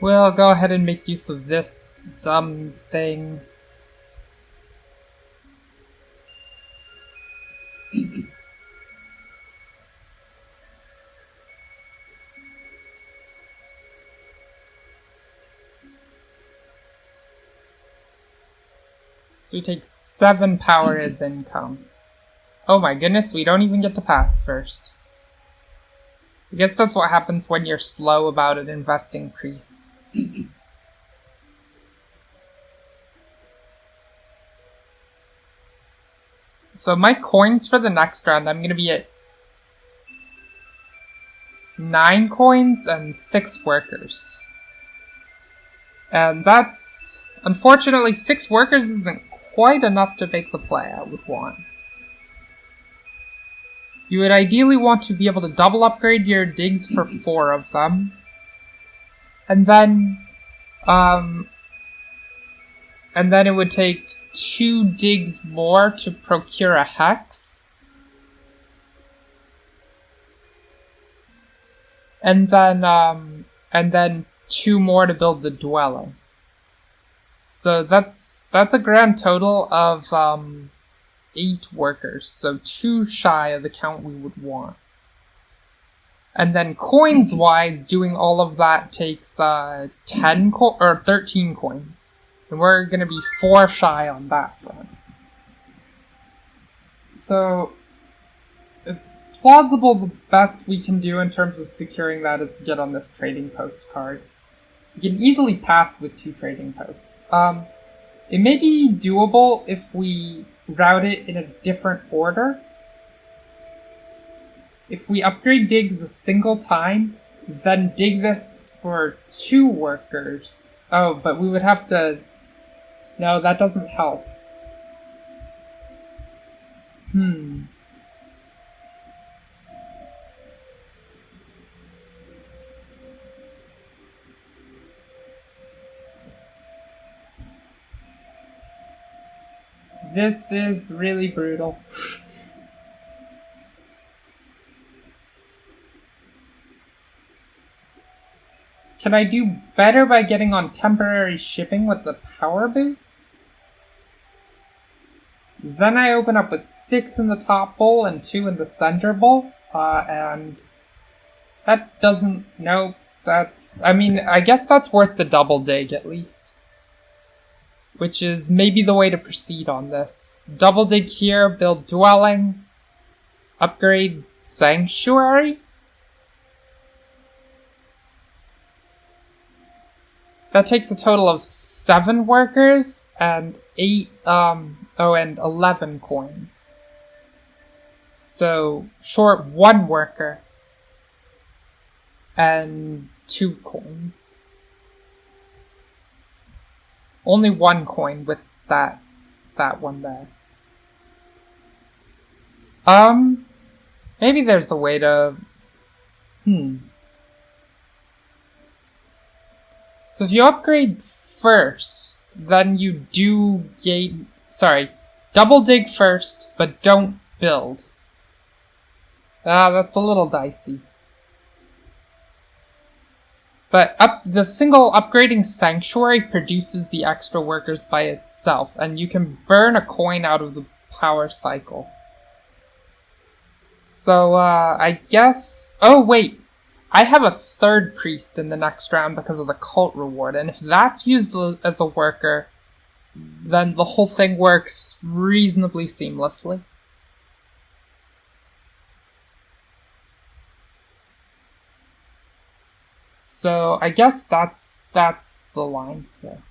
S1: We'll go ahead and make use of this dumb thing. So we take 7 power as income. Oh my goodness, we don't even get to pass first. I guess that's what happens when you're slow about it investing priests. So my coins for the next round, I'm going to be at 9 coins and 6 workers. And that's... Unfortunately, 6 workers isn't quite enough to make the play I would want. You would ideally want to be able to double upgrade your digs for 4 of them. And then it would take 2 digs more to procure a hex. And then 2 more to build the dwelling. So that's a grand total of 8 workers, so 2 shy of the count we would want. And then coins-wise, doing all of that takes 13 coins. And we're going to be 4 shy on that front. So, it's plausible the best we can do in terms of securing that is to get on this trading post card. You can easily pass with 2 trading posts. It may be doable if we route it in a different order. If we upgrade digs a single time, then dig this for 2 workers. Oh, but we would have to... No, that doesn't help. This is really brutal. Can I do better by getting on temporary shipping with the power boost? Then I open up with 6 in the top bowl and 2 in the center bowl. And that doesn't... No, that's... I mean, I guess that's worth the double dig at least. Which is maybe the way to proceed on this. Double dig here, build dwelling, upgrade sanctuary. That takes a total of 7 workers and 11 coins. So short 1 worker and 2 coins. Only 1 coin with that one there. Maybe there's a way to... So if you upgrade first, then you do gain... Sorry, double dig first, but don't build. That's a little dicey. But the single upgrading sanctuary produces the extra workers by itself, and you can burn a coin out of the power cycle. So, I guess... Oh, wait! I have a 3rd priest in the next round because of the cult reward, and if that's used as a worker, then the whole thing works reasonably seamlessly. So I guess that's the line here.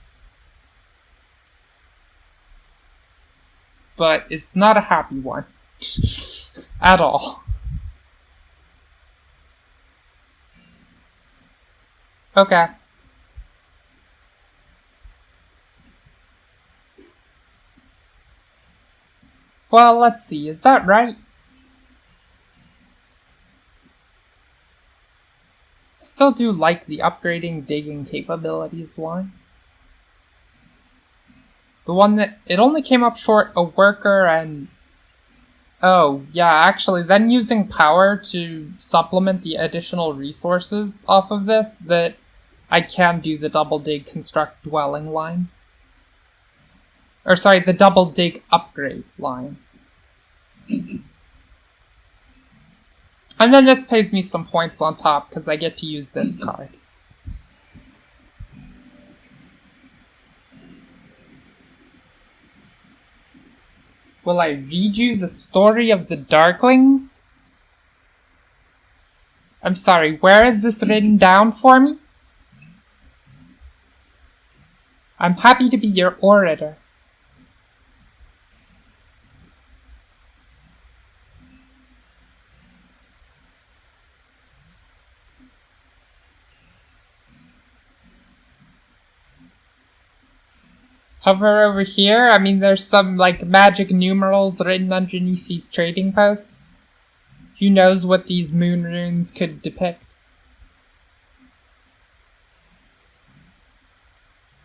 S1: But it's not a happy one. At all. Okay. Well, let's see. Is that right? Still do like the upgrading digging capabilities line. The one that it only came up short a worker and... Oh, yeah, actually, then using power to supplement the additional resources off of this, that I can do the double dig construct dwelling line. Or sorry, the double dig upgrade line. And then this pays me some points on top, because I get to use this card. Will I read you the story of the Darklings? I'm sorry, where is this written down for me? I'm happy to be your orator. Hover over here. I mean, there's some, like, magic numerals written underneath these trading posts. Who knows what these moon runes could depict?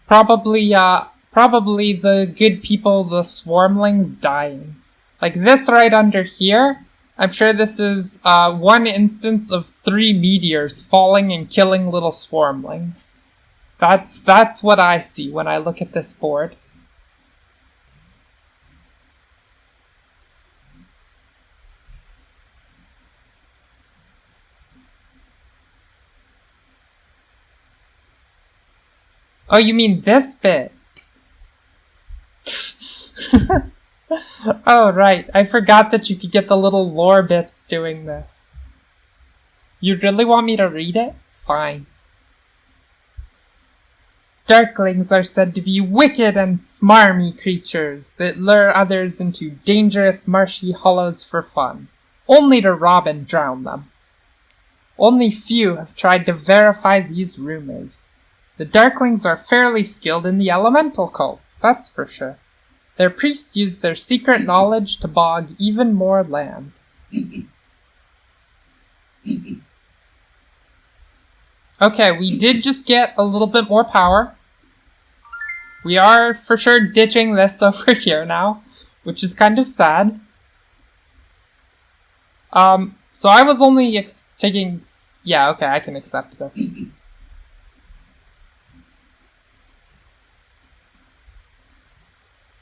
S1: Probably the good people, the Swarmlings, dying. Like, this right under here, I'm sure this is, one instance of 3 meteors falling and killing little Swarmlings. That's what I see when I look at this board. Oh, you mean this bit? Oh, right. I forgot that you could get the little lore bits doing this. You really want me to read it? Fine. Darklings are said to be wicked and smarmy creatures that lure others into dangerous marshy hollows for fun, only to rob and drown them. Only few have tried to verify these rumors. The Darklings are fairly skilled in the elemental cults, that's for sure. Their priests use their secret knowledge to bog even more land. Okay, we did just get a little bit more power. We are for sure ditching this over here now, which is kind of sad. So I was only taking... Yeah, okay, I can accept this.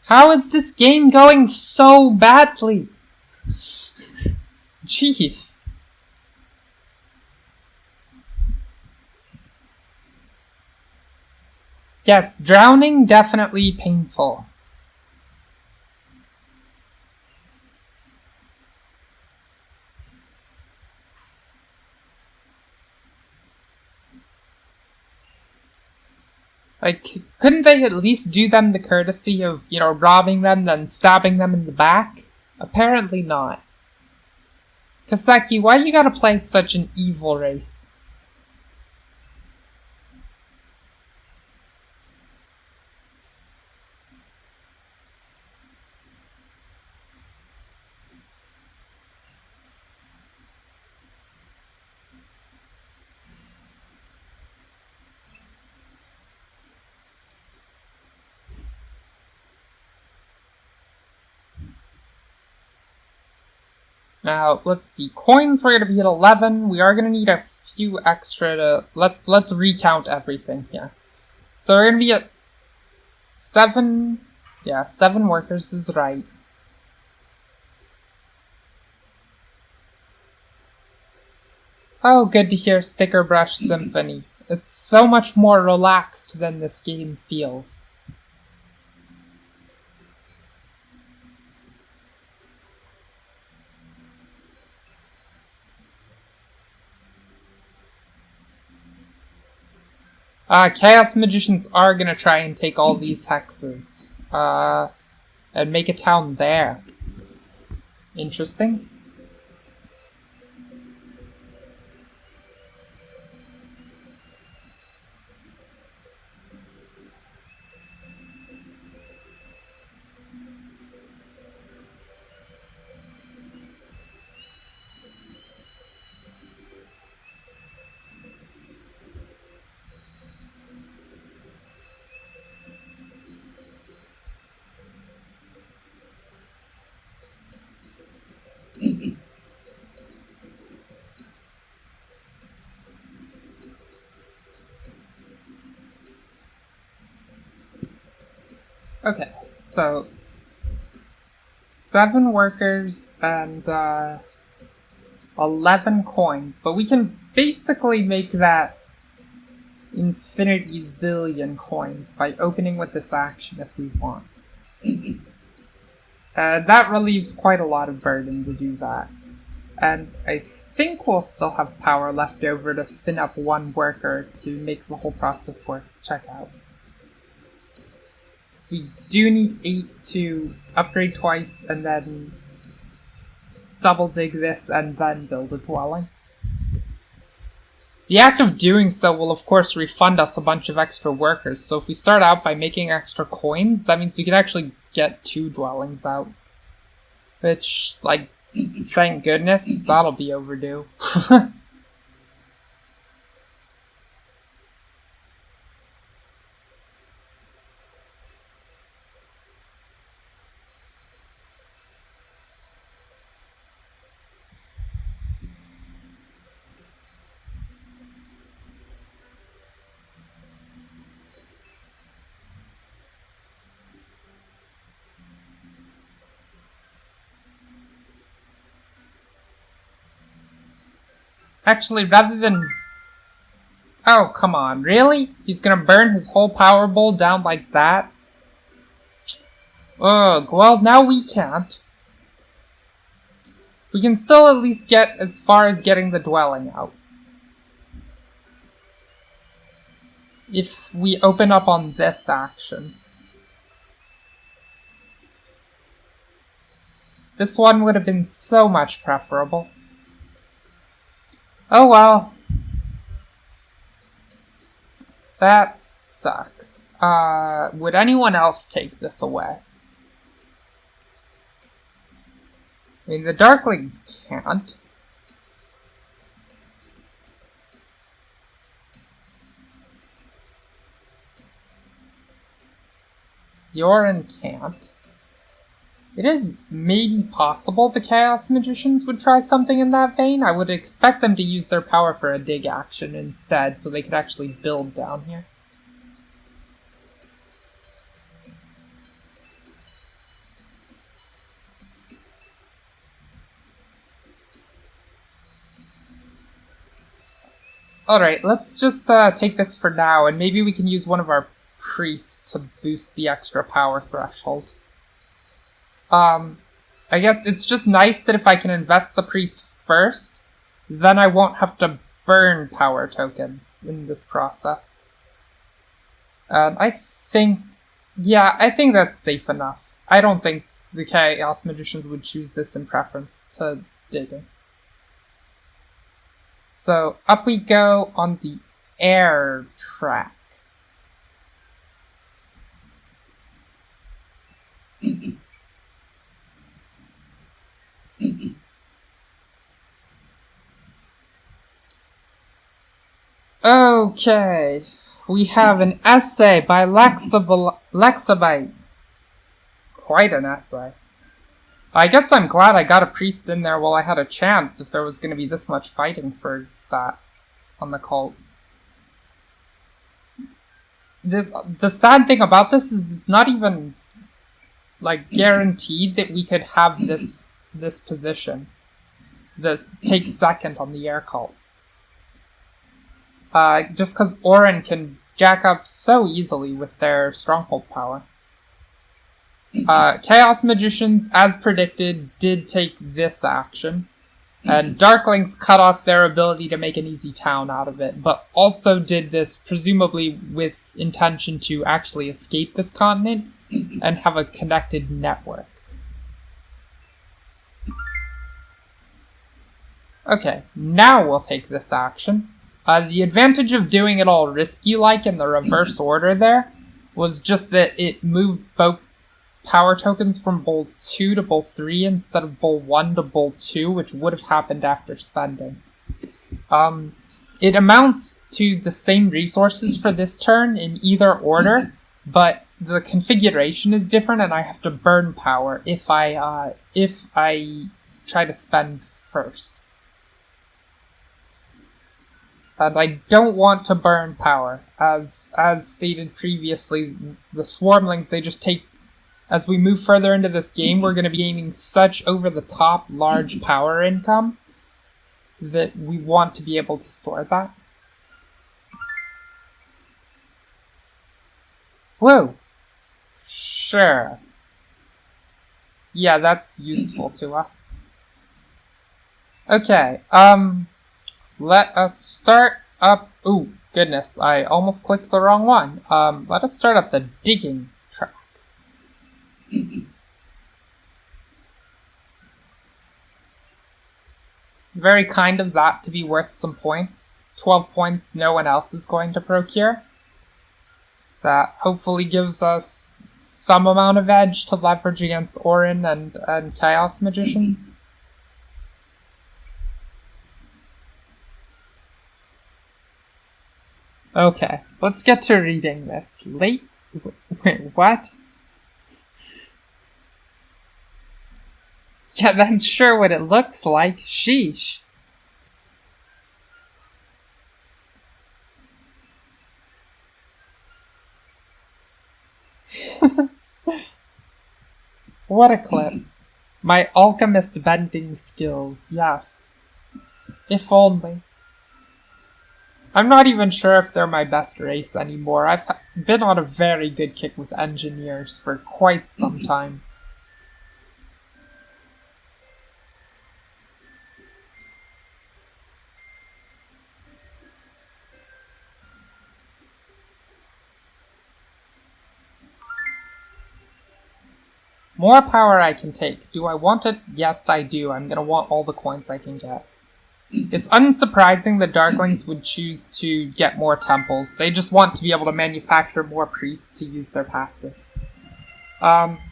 S1: How is this game going so badly? Jeez. Yes, drowning, definitely painful. Like, couldn't they at least do them the courtesy of, robbing them, then stabbing them in the back? Apparently not. Kaseki, why you gotta play such an evil race? Now, let's see. Coins, we're gonna be at 11. We are gonna need a few extra to... Let's recount everything here. So we're gonna be at 7... Yeah, 7 workers is right. Oh, good to hear Sticker Brush Symphony. It's so much more relaxed than this game feels. Chaos Magicians are gonna try and take all these hexes. And make a town there. Interesting. Okay, so 7 workers and 11 coins, but we can basically make that infinity zillion coins by opening with this action if we want. That relieves quite a lot of burden to do that. And I think we'll still have power left over to spin up 1 worker to make the whole process check out. Because we do need 8 to upgrade twice and then double dig this and then build a dwelling. The act of doing so will of course refund us a bunch of extra workers, so if we start out by making extra coins, that means we can actually get 2 dwellings out. Which, like, thank goodness, that'll be overdue. Actually, rather than... Oh, come on, really? He's gonna burn his whole power bowl down like that? Ugh, well, now we can't. We can still at least get as far as getting the dwelling out. If we open up on this action. This one would have been so much preferable. Oh well. That sucks. Would anyone else take this away? I mean, the Darklings can't. The Orin can't. It is maybe possible the Chaos Magicians would try something in that vein. I would expect them to use their power for a dig action instead, so they could actually build down here. Alright, let's just take this for now, and maybe we can use one of our priests to boost the extra power threshold. I guess it's just nice that if I can invest the priest first, then I won't have to burn power tokens in this process. And I think that's safe enough. I don't think the Chaos Magicians would choose this in preference to digging. So, up we go on the air track. Okay, we have an essay by Lexabite. Quite an essay. I guess I'm glad I got a priest in there while I had a chance if there was going to be this much fighting for that on the cult. The sad thing about this is it's not even, like, guaranteed that we could have this position. This takes second on the air cult. Just because Orin can jack up so easily with their stronghold power. Chaos Magicians, as predicted, did take this action, and Darklings cut off their ability to make an easy town out of it, but also did this presumably with intention to actually escape this continent and have a connected network. Okay, now we'll take this action. The advantage of doing it all risky-like in the reverse order there was just that it moved both power tokens from bowl 2 to bowl 3 instead of bowl 1 to bowl 2, which would have happened after spending. It amounts to the same resources for this turn in either order, but the configuration is different and I have to burn power if I try to spend first. And I don't want to burn power. As stated previously, the Swarmlings, they just take... As we move further into this game, we're going to be gaining such over-the-top large power income that we want to be able to store that. Whoa! Sure. Yeah, that's useful to us. Okay, let us start up... Ooh, goodness, I almost clicked the wrong one. Let us start up the digging track. Very kind of that to be worth some points. 12 points no one else is going to procure. That hopefully gives us some amount of edge to leverage against Orin and Chaos Magicians. Okay, let's get to reading this. Wait, what? Yeah, that's sure what it looks like. Sheesh. What a clip. My alchemist bending skills, yes. If only. I'm not even sure if they're my best race anymore. I've been on a very good kick with engineers for quite some time. More power I can take. Do I want it? Yes, I do. I'm gonna want all the coins I can get. It's unsurprising the Darklings would choose to get more temples. They just want to be able to manufacture more priests to use their passive.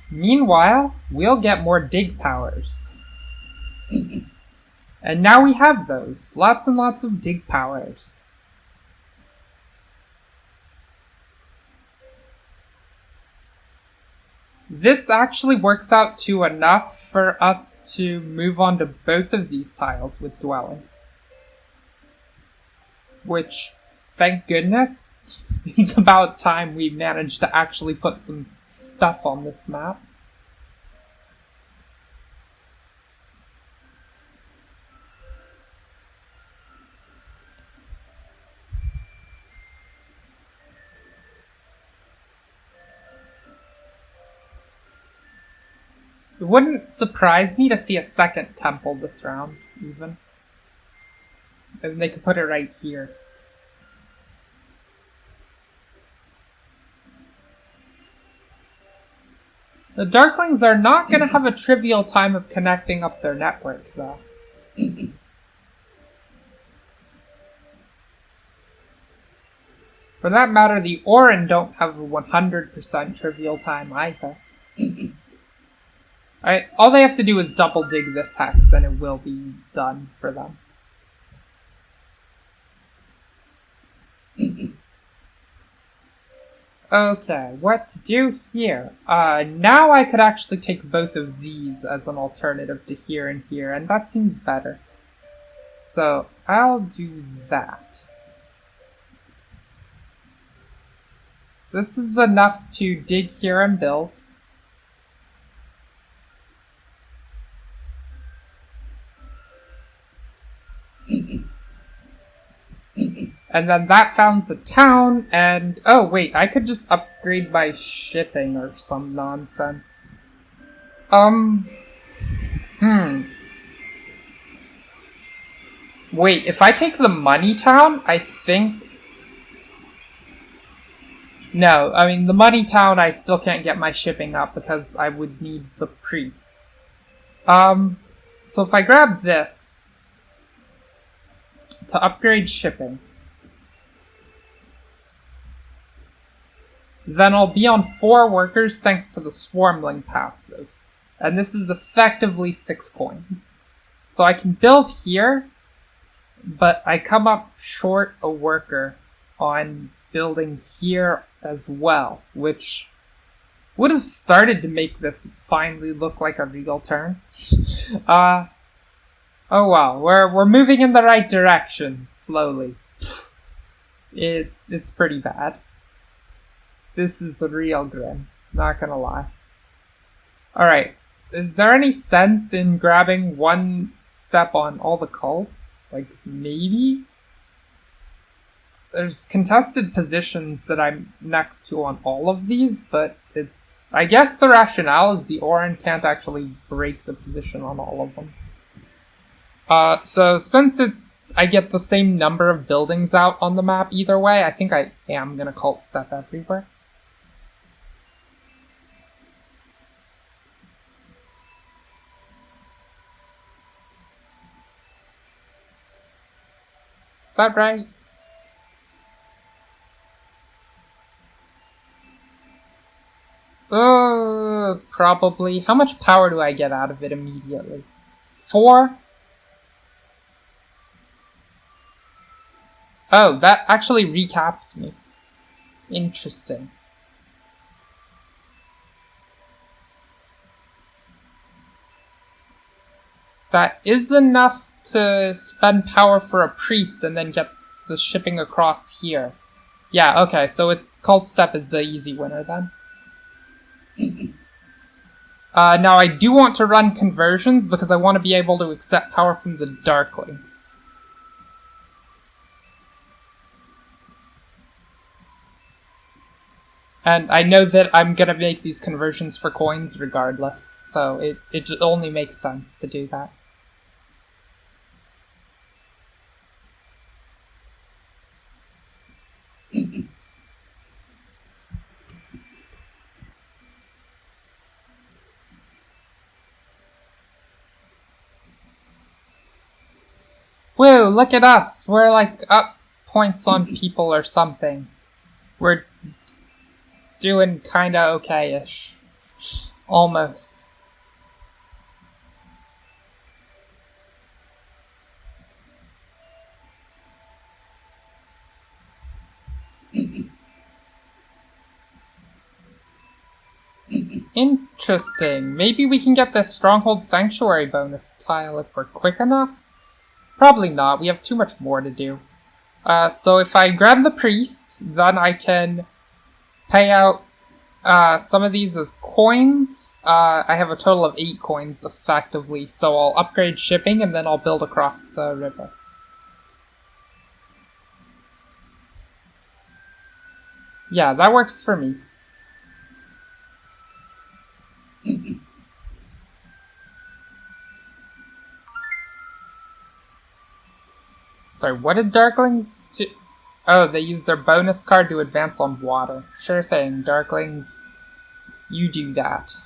S1: Meanwhile, we'll get more dig powers. And now we have those. Lots and lots of dig powers. This actually works out to enough for us to move on to both of these tiles with dwellings. Which, thank goodness, it's about time we managed to actually put some stuff on this map. It wouldn't surprise me to see a second temple this round, even. And they could put it right here. The Darklings are not going to have a trivial time of connecting up their network, though. For that matter, the Orin don't have a 100% trivial time either. Alright, all they have to do is double dig this hex and it will be done for them. Okay, what to do here? Now I could actually take both of these as an alternative to here and here, and that seems better. So, I'll do that. So this is enough to dig here and build. And then that founds a town, and oh wait, I could just upgrade my shipping or some nonsense. Wait, if I take the money town, I think... No, I mean, the money town, I still can't get my shipping up because I would need the priest. So if I grab this to upgrade shipping, then I'll be on 4 workers thanks to the Swarmling passive. And this is effectively 6 coins. So I can build here, but I come up short a worker on building here as well, which would have started to make this finally look like a real turn. Oh well, we're moving in the right direction, slowly. It's pretty bad. This is the real grim, not gonna lie. Alright, is there any sense in grabbing one step on all the cults? Like, maybe? There's contested positions that I'm next to on all of these, but it's... I guess the rationale is the Orin can't actually break the position on all of them. So since I get the same number of buildings out on the map either way, I think I am gonna cult step everywhere. Is that right? Probably. How much power do I get out of it immediately? 4? Oh, that actually recaps me. Interesting. That is enough to spend power for a priest and then get the shipping across here. Yeah, okay, so it's cult step is the easy winner then. Now I do want to run conversions because I want to be able to accept power from the Darklings. And I know that I'm gonna make these conversions for coins regardless, so it only makes sense to do that. Whoa, look at us! We're like up points on people or something. We're doing kinda okay-ish. Almost. Interesting. Maybe we can get the Stronghold Sanctuary bonus tile if we're quick enough? Probably not. We have too much more to do. So if I grab the Priest, then I can pay out some of these as coins. I have a total of 8 coins, effectively, so I'll upgrade shipping and then I'll build across the river. Yeah, that works for me. Sorry, what did Darklings do? Oh, they use their bonus card to advance on water. Sure thing, Darklings. You do that.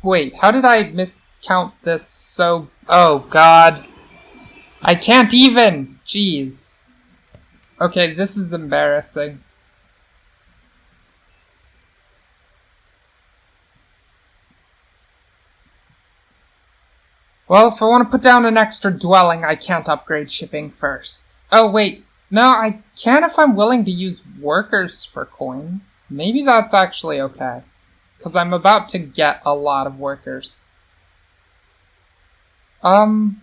S1: Wait, how did I miscount this so... Oh, God. I can't even! Jeez. Okay, this is embarrassing. Well, if I want to put down an extra dwelling, I can't upgrade shipping first. Oh, wait. No, I can if I'm willing to use workers for coins. Maybe that's actually okay. Because I'm about to get a lot of workers. So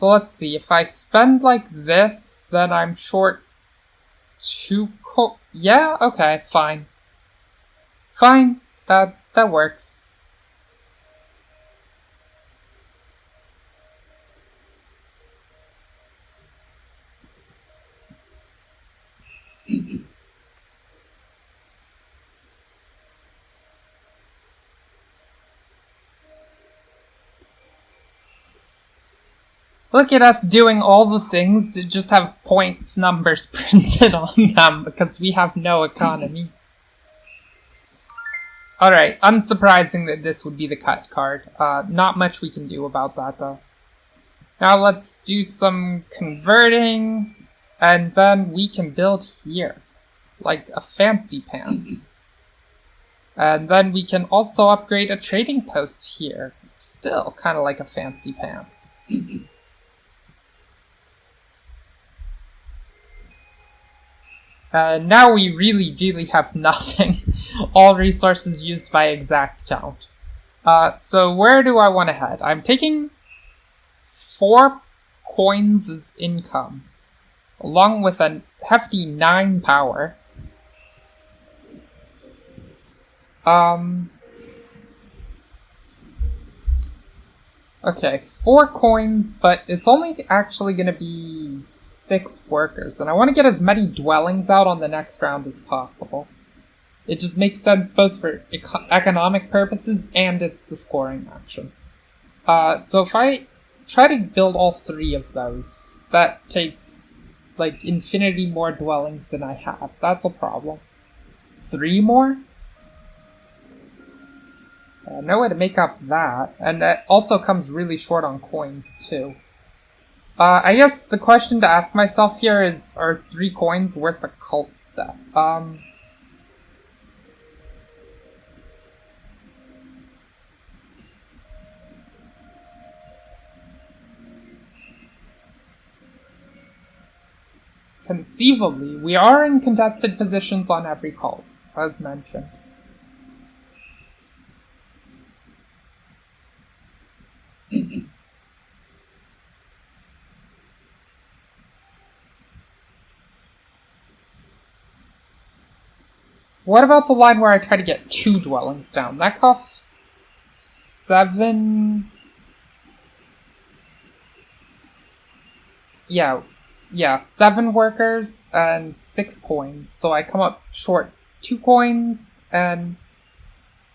S1: let's see. If I spend like this, then I'm short 2 yeah, okay, fine. Fine. That works. Look at us doing all the things that just have points numbers printed on them because we have no economy. Alright, unsurprising that this would be the cut card. Not much we can do about that though. Now let's do some converting, and then we can build here, like a fancy pants. And then we can also upgrade a trading post here, still kind of like a fancy pants. Now we really have nothing. All resources used by exact count. So where do I want to head? I'm taking 4 coins as income, along with a hefty 9 power. Okay, 4 coins, but it's only actually gonna be 6 workers, and I want to get as many dwellings out on the next round as possible. It just makes sense both for economic purposes and it's the scoring action. So if I try to build all 3 of those, that takes like infinity more dwellings than I have. That's a problem. 3 more? No way to make up that, and that also comes really short on coins too. I guess the question to ask myself here is, are 3 coins worth the cult step? Conceivably, we are in contested positions on every cult, as mentioned. What about the line where I try to get 2 dwellings down? That costs 7... yeah, 7 workers and 6 coins. So I come up short 2 coins and...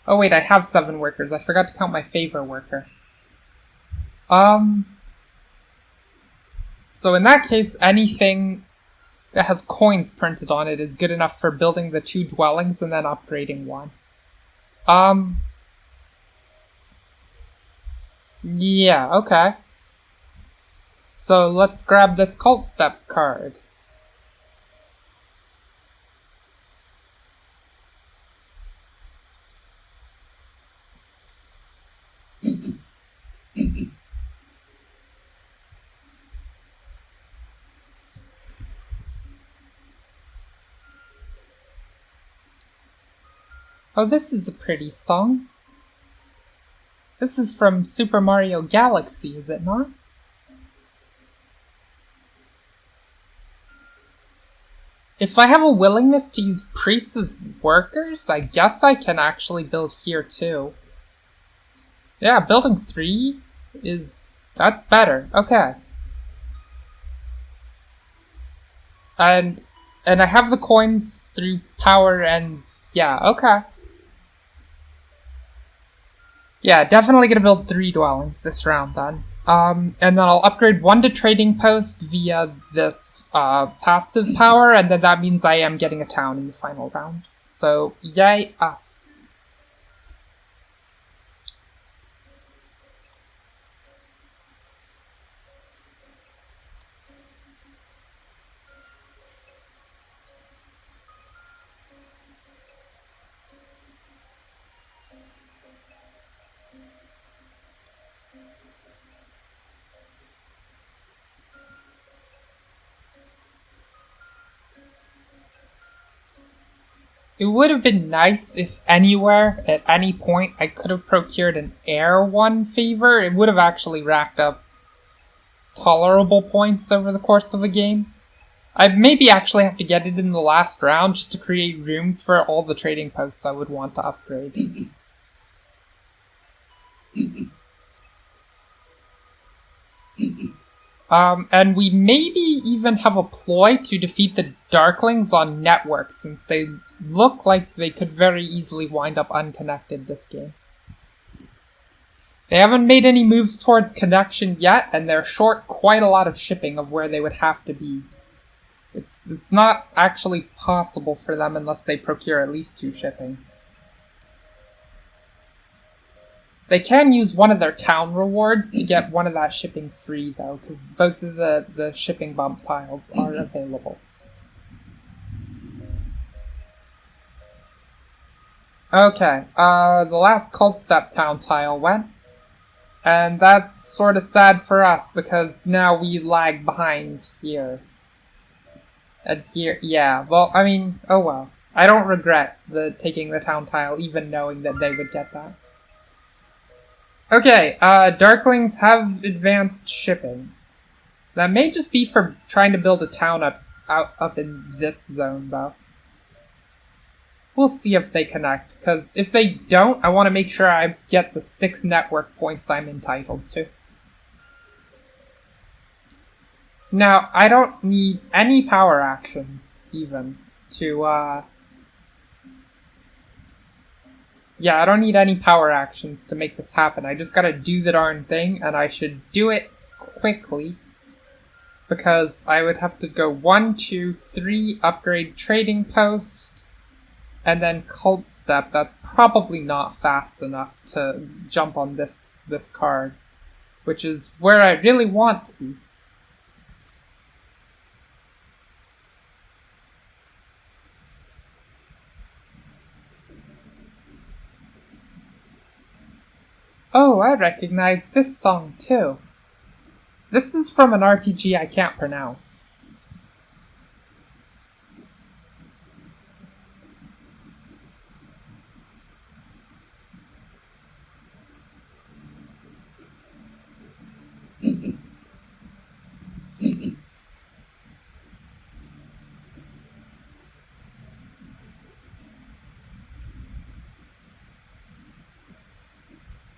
S1: Oh wait, I have 7 workers. I forgot to count my favor worker. So in that case, anything that has coins printed on it is good enough for building the 2 dwellings and then upgrading 1. Yeah, okay. So let's grab this cult step card. Oh, this is a pretty song. This is from Super Mario Galaxy, is it not? If I have a willingness to use priests as workers, I guess I can actually build here too. Yeah, building 3 that's better. Okay. And I have the coins through power and yeah, okay. Yeah, definitely gonna build 3 dwellings this round then. And then I'll upgrade 1 to Trading Post via this passive power, and then that means I am getting a town in the final round. So, yay us. It would have been nice if anywhere, at any point, I could have procured an Air 1 favor. It would have actually racked up tolerable points over the course of a game. I maybe actually have to get it in the last round just to create room for all the trading posts I would want to upgrade. And we maybe even have a ploy to defeat the Darklings on network, since they look like they could very easily wind up unconnected this game. They haven't made any moves towards connection yet, and they're short quite a lot of shipping of where they would have to be. It's not actually possible for them unless they procure at least 2 shipping. They can use one of their town rewards to get one of that shipping free, though, because both of the shipping bump tiles are available. Okay, the last Cult Step Town tile went. And that's sort of sad for us, because now we lag behind here. And here, yeah, well, I mean, oh well. I don't regret taking the town tile, even knowing that they would get that. Okay, Darklings have advanced shipping. That may just be for trying to build a town up in this zone, though. We'll see if they connect, because if they don't, I want to make sure I get the 6 network points I'm entitled to. Now, I don't need any power actions, even, to, yeah, I don't need any power actions to make this happen. I just gotta do the darn thing, and I should do it quickly, because I would have to go 1, 2, 3, upgrade Trading Post, and then Cult Step. That's probably not fast enough to jump on this card, which is where I really want to be. Oh, I recognize this song too. This is from an RPG I can't pronounce.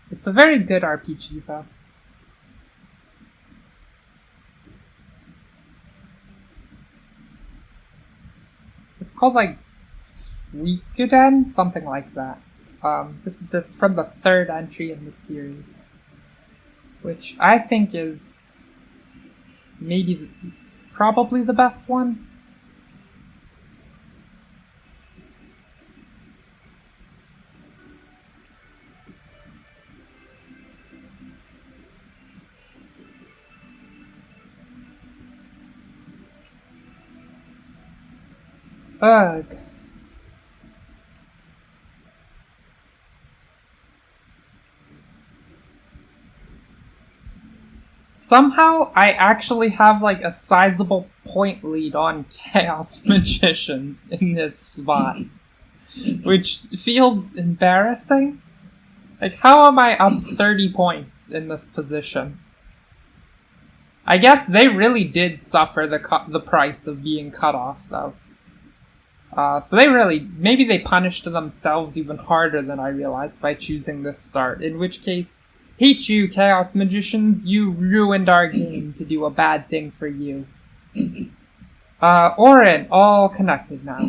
S1: It's a very good RPG, though. It's called like Suikoden, something like that. This is from the third entry in the series, which I think is probably the best one. Ugh. Somehow, I actually have like a sizable point lead on Chaos Magicians in this spot, which feels embarrassing. Like, how am I up 30 points in this position? I guess they really did suffer the price of being cut off, though. So maybe they punished themselves even harder than I realized by choosing this start, in which case, hate you, Chaos Magicians, you ruined our game to do a bad thing for you. Orin, all connected now.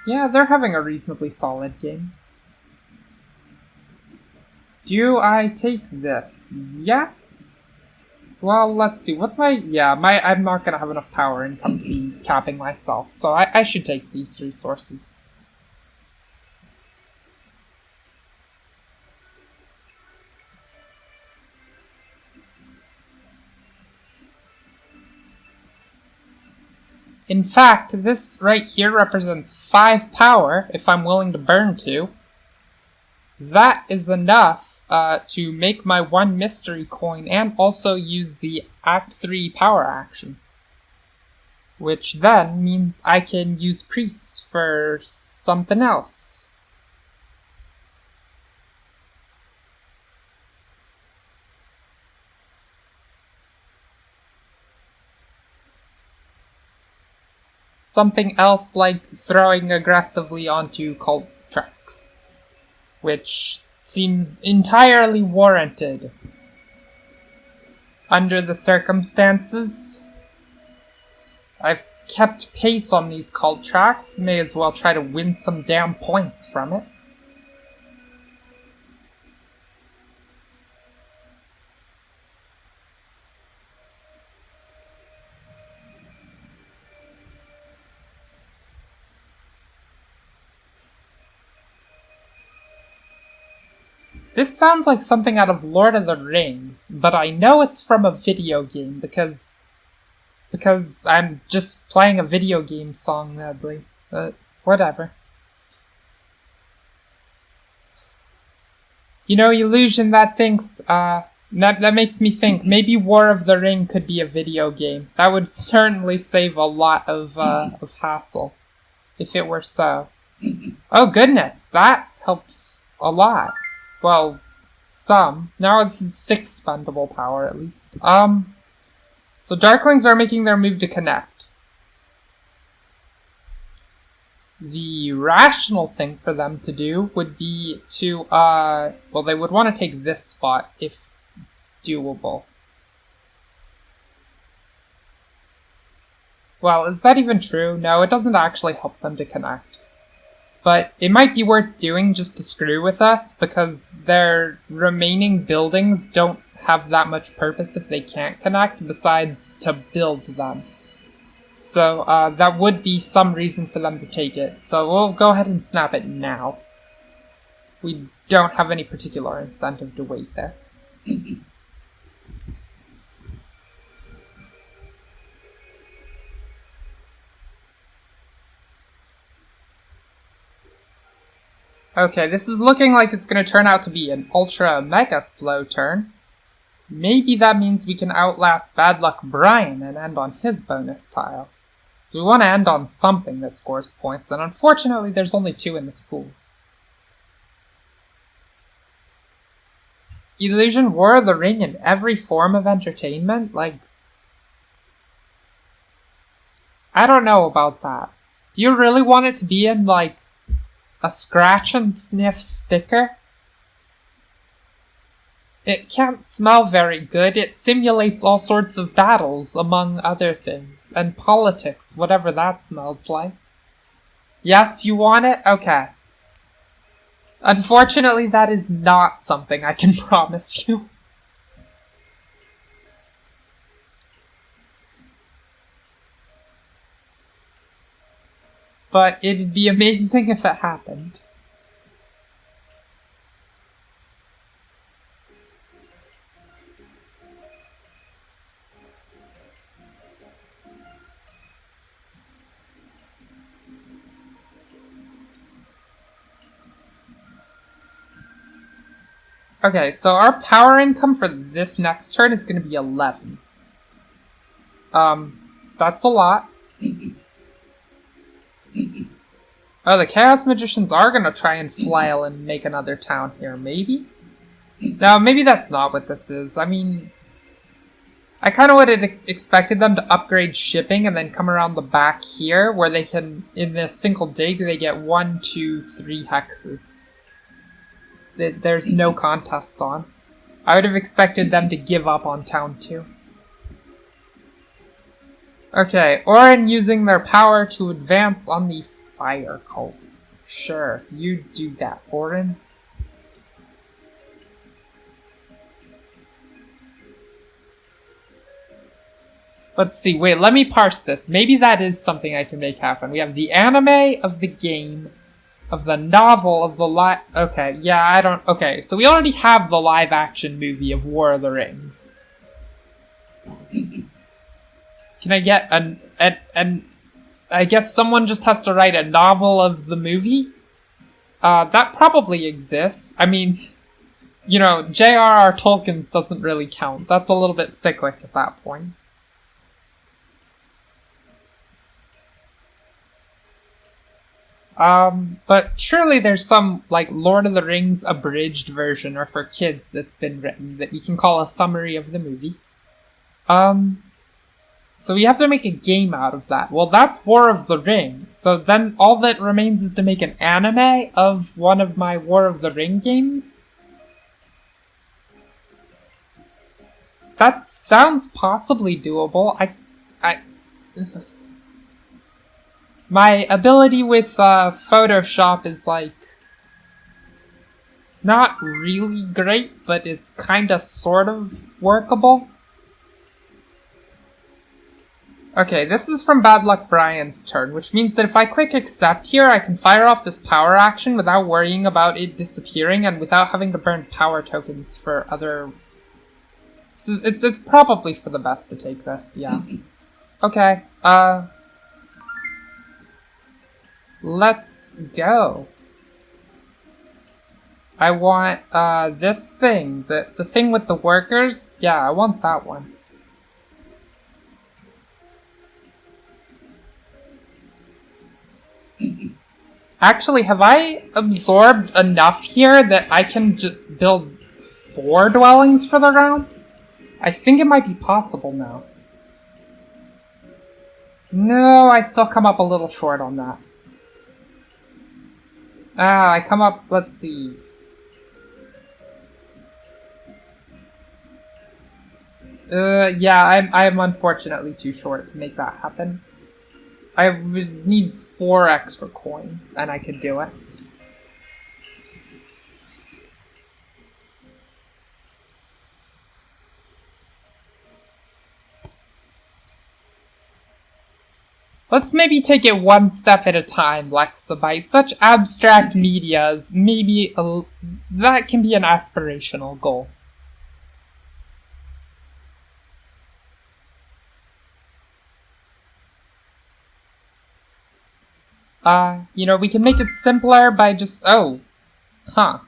S1: Yeah, they're having a reasonably solid game. Do I take this? Yes? Well, let's see. I'm not gonna have enough power income to be capping myself, so I should take these resources. In fact, this right here represents 5 power, if I'm willing to burn 2. That is enough to make my 1 mystery coin and also use the Act 3 power action. Which then means I can use priests for something else. Something else like throwing aggressively onto cult tracks, which seems entirely warranted. Under the circumstances, I've kept pace on these cult tracks, may as well try to win some damn points from it. This sounds like something out of Lord of the Rings, but I know it's from a video game because I'm just playing a video game song medley. But whatever. You know, Illusion, that makes me think maybe War of the Ring could be a video game. That would certainly save a lot of hassle if it were so. Oh goodness, that helps a lot. Well, some. Now this is 6 spendable power, at least. So Darklings are making their move to connect. The rational thing for them to do would be to, they would want to take this spot, if doable. Well, is that even true? No, it doesn't actually help them to connect. But it might be worth doing just to screw with us, because their remaining buildings don't have that much purpose if they can't connect, besides to build them. So that would be some reason for them to take it, so we'll go ahead and snap it now. We don't have any particular incentive to wait there. Okay, this is looking like it's going to turn out to be an ultra mega slow turn. Maybe that means we can outlast Bad Luck Brian and end on his bonus tile. So we want to end on something that scores points, and unfortunately there's only 2 in this pool. Illusion, War of the Ring in every form of entertainment? Like, I don't know about that. You really want it to be in, like, a scratch and sniff sticker? It can't smell very good. It simulates all sorts of battles, among other things. And politics, whatever that smells like. Yes, you want it? Okay. Unfortunately, that is not something I can promise you. But it'd be amazing if it happened. Okay, so our power income for this next turn is going to be 11. That's a lot. Oh, the Chaos Magicians are going to try and flail and make another town here, maybe? No, maybe that's not what this is. I mean, I kind of would have expected them to upgrade shipping and then come around the back here, where they can, in this single dig, they get 1, 2, 3 hexes. There's no contest on. I would have expected them to give up on town 2. Okay, Orin using their power to advance on the fire cult. Sure, you do that, Orin. Let's see, wait, let me parse this. Maybe that is something I can make happen. We have the anime of the game, of the novel, of the okay, yeah, okay, so we already have the live-action movie of War of the Rings. Can I get an I guess someone just has to write a novel of the movie? That probably exists. I mean, you know, J.R.R. Tolkien's doesn't really count. That's a little bit cyclic at that point. But surely there's some, like, Lord of the Rings abridged version, or for kids, that's been written, that we can call a summary of the movie. So we have to make a game out of that. Well, that's War of the Ring, so then all that remains is to make an anime of one of my War of the Ring games? That sounds possibly doable. My ability with Photoshop is, like, not really great, but it's kinda sort of workable. Okay, this is from Bad Luck Brian's turn, which means that if I click accept here, I can fire off this power action without worrying about it disappearing and without having to burn power tokens for other... It's probably for the best to take this, yeah. Okay, let's go. I want, this thing, the thing with the workers. Yeah, I want that one. Actually, have I absorbed enough here that I can just build 4 dwellings for the round? I think it might be possible now. No, I still come up a little short on that. I come up, let's see. Yeah, I'm unfortunately too short to make that happen. I would need 4 extra coins, and I could do it. Let's maybe take it one step at a time, Lexabyte. Such abstract media is maybe that can be an aspirational goal. You know, we can make it simpler by just, oh, huh.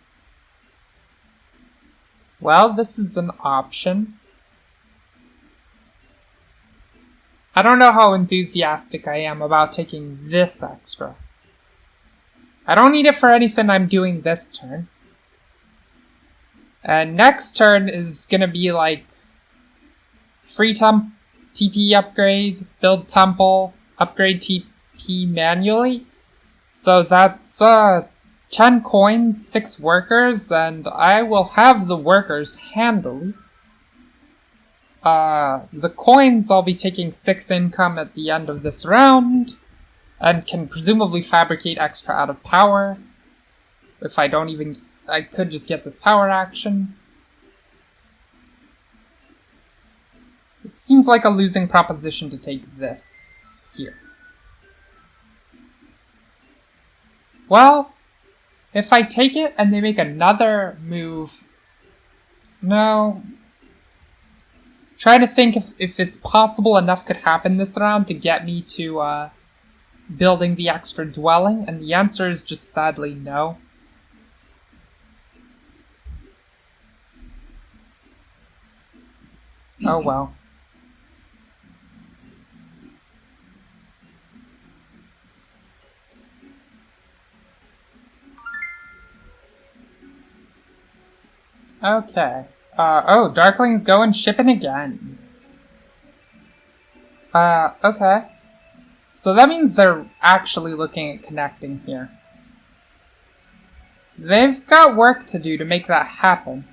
S1: Well, this is an option. I don't know how enthusiastic I am about taking this extra. I don't need it for anything I'm doing this turn. And next turn is gonna be like free TP upgrade, build temple, upgrade TP manually. So that's 10 coins, 6 workers, and I will have the workers handily. The coins, I'll be taking 6 income at the end of this round, and can presumably fabricate extra out of power. If I don't even... I could just get this power action. It seems like a losing proposition to take this here. Well, if I take it and they make another move... No... Try to think if it's possible enough could happen this round to get me to, building the extra dwelling, and the answer is just sadly no. Oh well. Okay. Oh, Darkling's going shipping again. Okay. So that means they're actually looking at connecting here. They've got work to do to make that happen.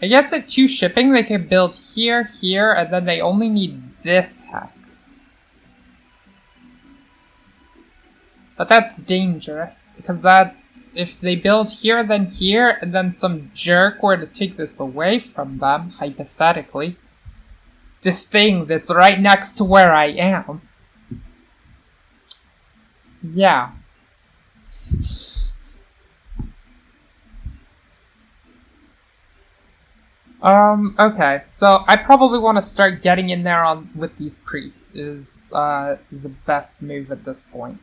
S1: I guess at 2 shipping they could build here, here, and then they only need this hex. But that's dangerous, because that's... If they build here, then here, and then some jerk were to take this away from them, hypothetically. This thing that's right next to where I am. Yeah. Okay, so I probably want to start getting in there with these priests, is, the best move at this point.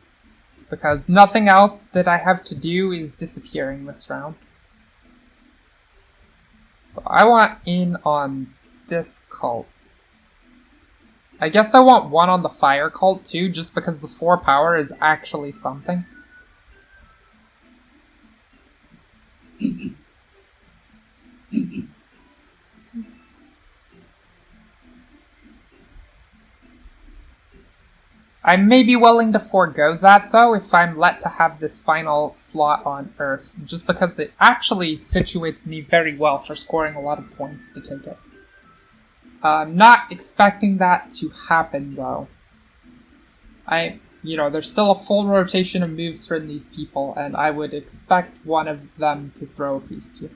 S1: Because nothing else that I have to do is disappearing this round. So I want in on this cult. I guess I want 1 on the fire cult too, just because the 4 power is actually something. I may be willing to forego that, though, if I'm let to have this final slot on Earth, just because it actually situates me very well for scoring a lot of points to take it. I'm not expecting that to happen, though. There's still a full rotation of moves from these people, and I would expect one of them to throw a priest here.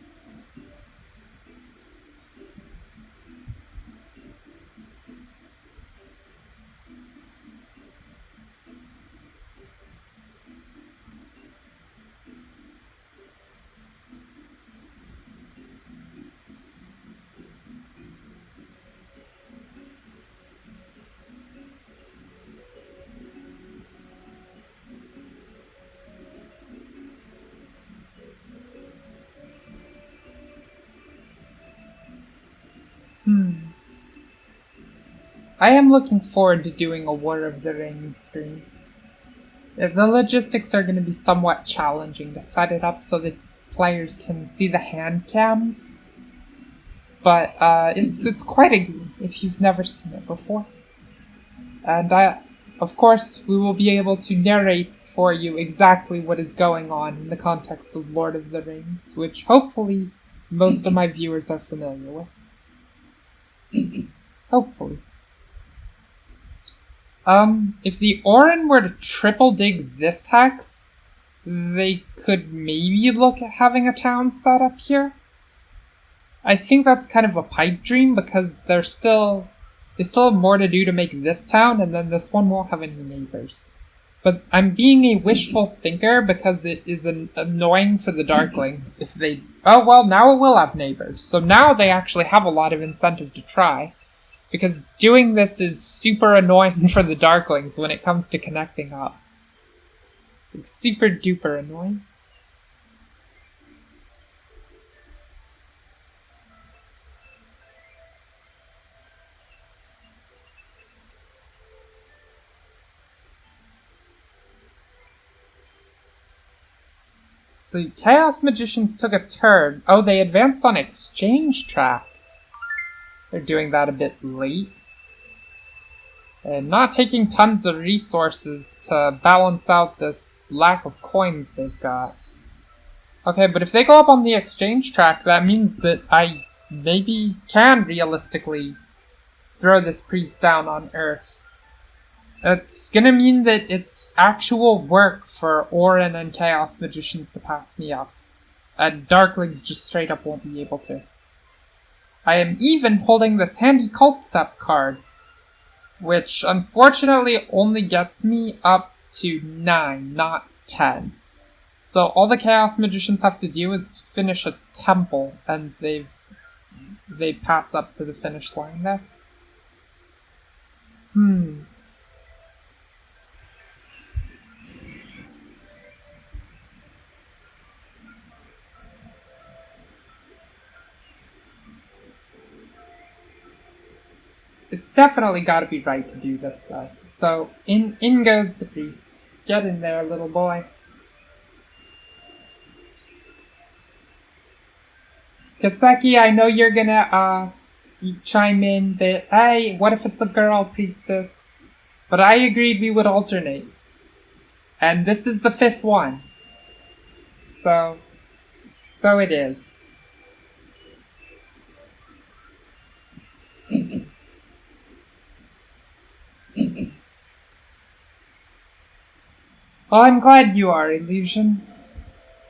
S1: I am looking forward to doing a War of the Rings stream. The logistics are going to be somewhat challenging to set it up so that players can see the hand cams. But it's quite a game if you've never seen it before. And of course, we will be able to narrate for you exactly what is going on in the context of Lord of the Rings, which hopefully most of my viewers are familiar with. Hopefully. If the Orin were to triple dig this hex, they could maybe look at having a town set up here. I think that's kind of a pipe dream because they still have more to do to make this town, and then this one won't have any neighbors. But I'm being a wishful thinker because it is annoying for the Darklings if they... Oh, well, now it will have neighbors. So now they actually have a lot of incentive to try. Because doing this is super annoying for the Darklings when it comes to connecting up. Like, super duper annoying. So Chaos Magicians took a turn. Oh, they advanced on Exchange Track. They're doing that a bit late. And not taking tons of resources to balance out this lack of coins they've got. Okay, but if they go up on the exchange track, that means that I maybe can realistically throw this priest down on Earth. It's gonna mean that it's actual work for Orin and Chaos Magicians to pass me up. And Darklings just straight up won't be able to. I am even holding this handy Cult Step card, which unfortunately only gets me up to 9, not 10. So all the Chaos Magicians have to do is finish a temple, and they pass up to the finish line there. It's definitely gotta be right to do this, though. So, in goes the priest. Get in there, little boy. Kaseki, I know you're gonna, chime in that, hey, what if it's a girl priestess? But I agreed we would alternate. And this is the 5th one. So it is. Well, I'm glad you are, Illusion.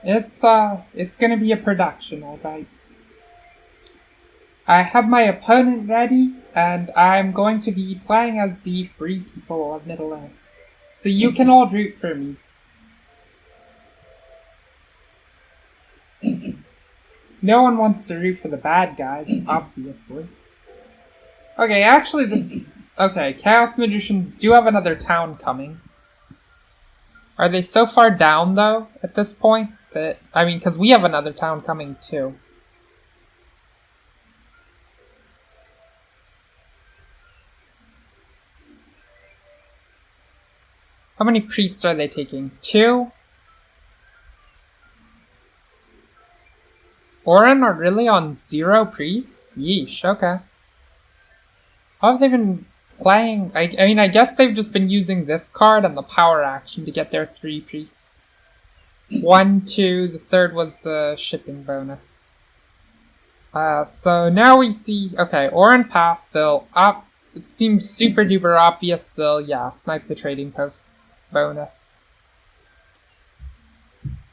S1: It's gonna be a production, alright. I have my opponent ready, and I'm going to be playing as the free people of Middle-earth. So you can all root for me. No one wants to root for the bad guys, obviously. Okay, actually okay, Chaos Magicians do have another town coming. Are they so far down, though, at this point? Because we have another town coming, too. How many priests are they taking? 2? Orin are really on 0 priests? Yeesh, okay. How have they been playing? I mean, I guess they've just been using this card and the power action to get their 3 priests. 1, 2, the third was the shipping bonus. So now we see, okay, Orin passed, it seems super duper obvious they'll, snipe the trading post bonus.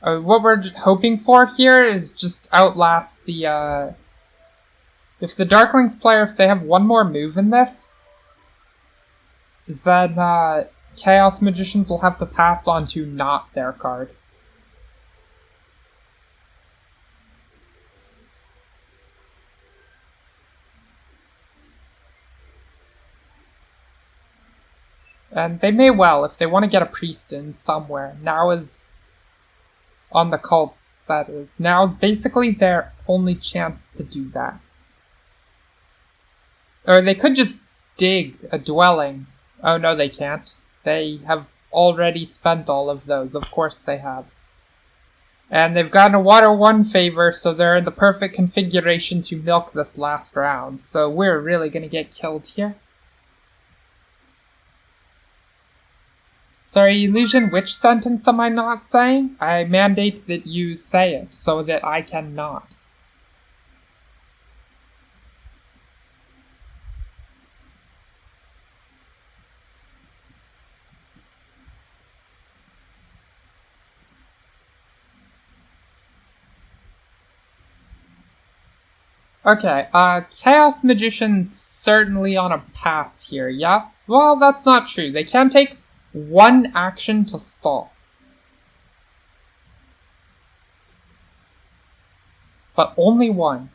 S1: What we're hoping for here is just outlast the, if the Darklings player, if they have one more move in this, then, Chaos Magicians will have to pass on to not their card. And they may well, if they want to get a priest in somewhere. Now is, on the cults, that is. Now is basically their only chance to do that. Or they could just dig a dwelling. Oh no, they can't. They have already spent all of those, of course they have. And they've gotten a Water 1 favor, so they're in the perfect configuration to milk this last round. So we're really gonna get killed here. Sorry, Illusion, which sentence am I not saying? I mandate that you say it, so that I cannot. Okay, Chaos Magician's certainly on a pass here, yes? Well, that's not true. They can take 1 action to stall. But only 1.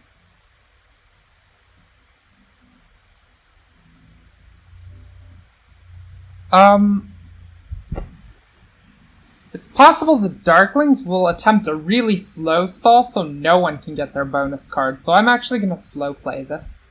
S1: It's possible the Darklings will attempt a really slow stall so no one can get their bonus card, so I'm actually gonna slow play this.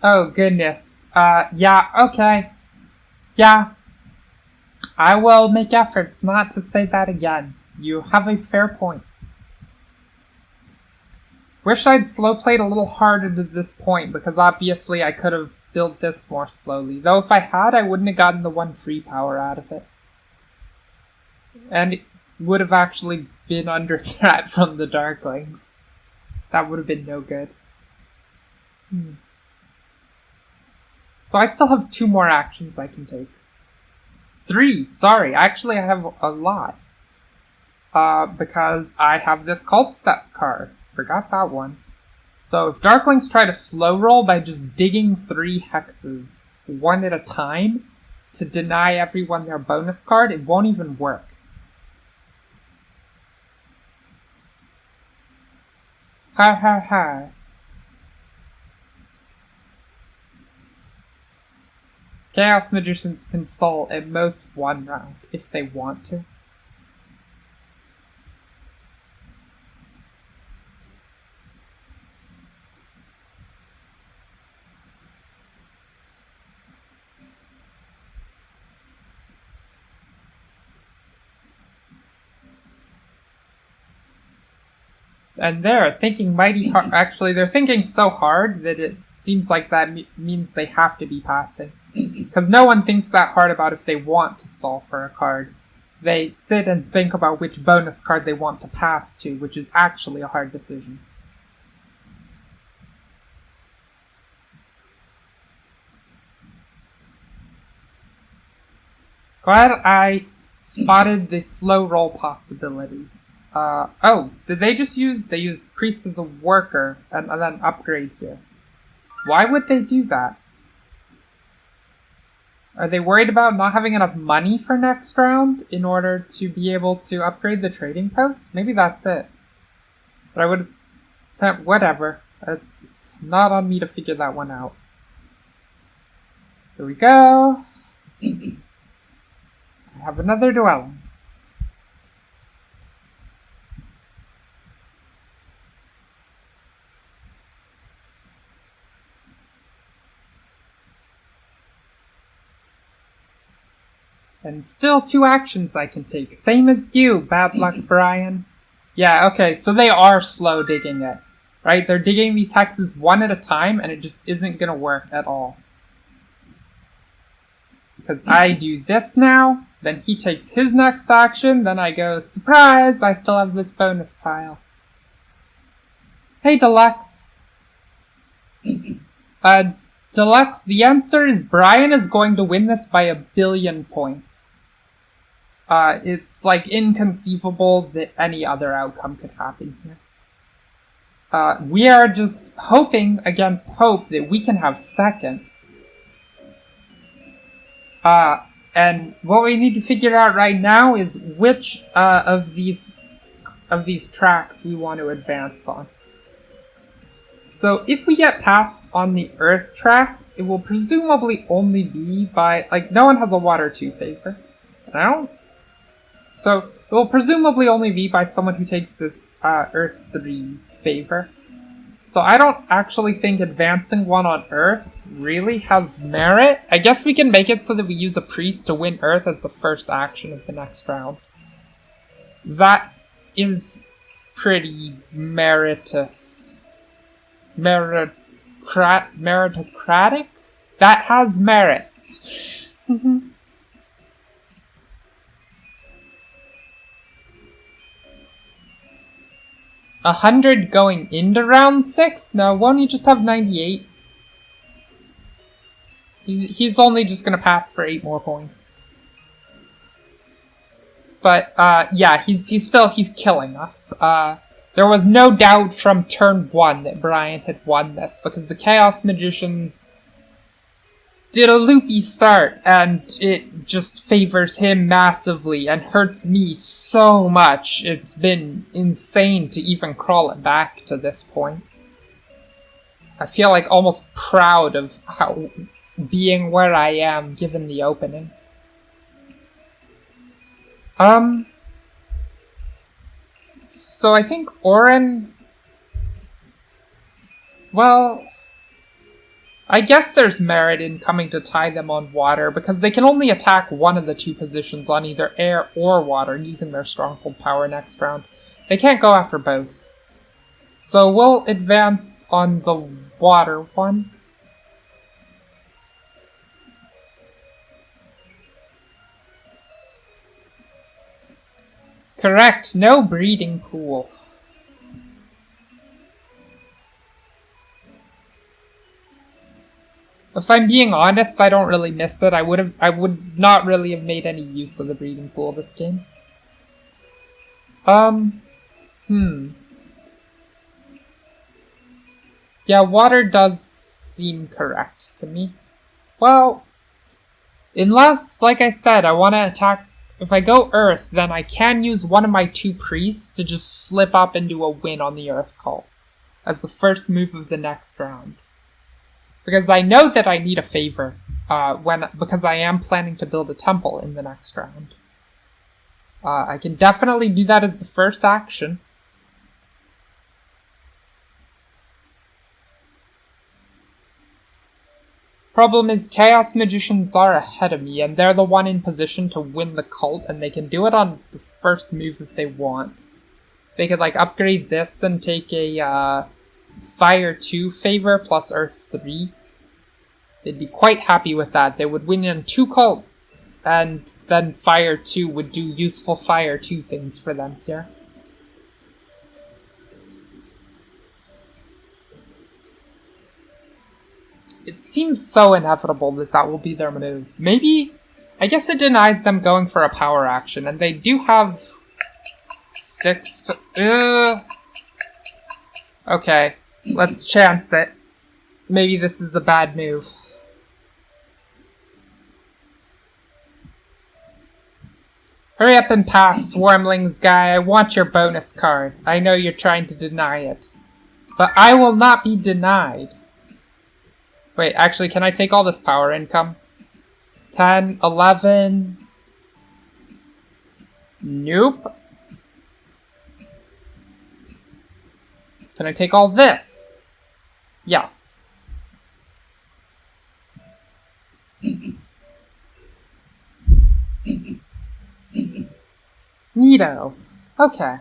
S1: Oh, goodness. Yeah, okay. Yeah, I will make efforts not to say that again. You have a fair point. Wish I'd slow played a little harder to this point, because obviously I could have built this more slowly. Though if I had, I wouldn't have gotten the 1 free power out of it. And it would have actually been under threat from the Darklings. That would have been no good. So I still have 2 more actions I can take. 3, sorry, actually I have a lot. Because I have this Cult Step card. Forgot that one. So if Darklings try to slow roll by just digging 3 hexes, 1 at a time, to deny everyone their bonus card, it won't even work. Ha ha ha. Chaos Magicians can stall at most 1 round, if they want to. And they're thinking mighty hard. Actually, they're thinking so hard that it seems like that means they have to be passing. Because no one thinks that hard about if they want to stall for a card. They sit and think about which bonus card they want to pass to, which is actually a hard decision. Glad I spotted the slow roll possibility. Oh, did they just use... They used Priest as a worker and then upgrade here. Why would they do that? Are they worried about not having enough money for next round in order to be able to upgrade the trading posts? Maybe that's it. But I would have... Whatever. It's not on me to figure that one out. Here we go. I have another dwelling. And still 2 actions I can take. Same as you, bad luck, Brian. Yeah, okay, so they are slow digging it. Right? They're digging these hexes 1 at a time, and it just isn't gonna work at all. Because I do this now, then he takes his next action, then I go, surprise, I still have this bonus tile. Hey, Deluxe. Deluxe, the answer is Brian is going to win this by 1 billion points. It's, like, inconceivable that any other outcome could happen here. We are just hoping against hope that we can have second. And what we need to figure out right now is which, of these tracks we want to advance on. So if we get past on the Earth track, it will presumably only be by, like, no one has a Water 2 favor. And I don't... So it will presumably only be by someone who takes this Earth 3 favor. So I don't actually think advancing 1 on Earth really has merit. I guess we can make it so that we use a Priest to win Earth as the first action of the next round. That is pretty meritocratic? That has merit. 100 going into round 6? No, won't he just have 98? He's only just gonna pass for 8 more points. But, yeah, he's killing us. There was no doubt from turn 1 that Brian had won this, because the Chaos Magicians did a loopy start, and it just favors him massively and hurts me so much. It's been insane to even crawl it back to this point. I feel like almost proud of how being where I am given the opening. So I think Oren... Well... I guess there's merit in coming to tie them on water, because they can only attack one of the two positions on either air or water using their stronghold power next round. They can't go after both. So we'll advance on the water one. Correct, no breeding pool. If I'm being honest, I don't really miss it. I would not really have made any use of the breeding pool this game. Yeah, water does seem correct to me. Well, unless, like I said, I want to attack. If I go Earth, then I can use one of my two priests to just slip up and do a win on the Earth call as the first move of the next round. Because I know that I need a favor because I am planning to build a temple in the next round. I can definitely do that as the first action. Problem is, Chaos Magicians are ahead of me, and they're the one in position to win the cult, and they can do it on the first move if they want. They could, like, upgrade this and take a Fire 2 favor plus Earth 3. They'd be quite happy with that. They would win in 2 cults, and then Fire 2 would do useful Fire 2 things for them here. It seems so inevitable that that will be their move. Maybe, I guess it denies them going for a power action, and they do have 6... Okay, let's chance it. Maybe this is a bad move. Hurry up and pass, Swarmlings guy. I want your bonus card. I know you're trying to deny it. But I will not be denied. Wait, actually, can I take all this power income? 10, 11... Nope. Can I take all this? Yes. Neato. Okay.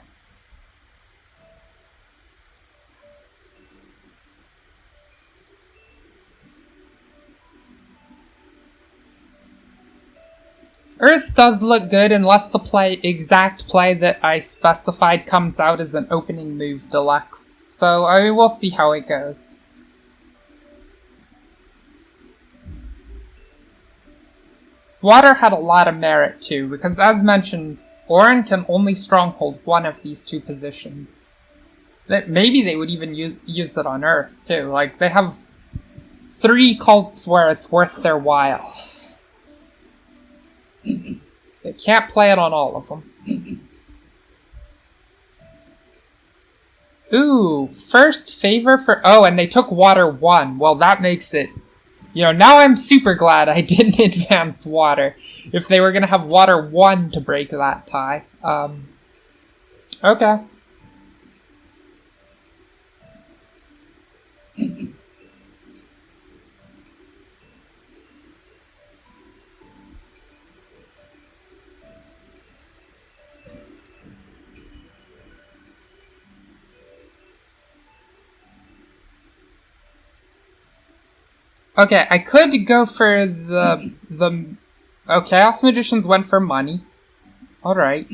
S1: Earth does look good unless the exact play that I specified comes out as an opening move deluxe. So I will see how it goes. Water had a lot of merit too, because as mentioned, Orin can only stronghold one of these two positions. Maybe they would even use it on Earth too. Like, they have 3 cults where it's worth their while. They can't play it on all of them. Ooh, first favor for... Oh, and they took water 1. Well, that makes it... You know, now I'm super glad I didn't advance water. If they were going to have water 1 to break that tie. Okay. Okay, I could go for the... Oh, Chaos Magicians went for money. Alright.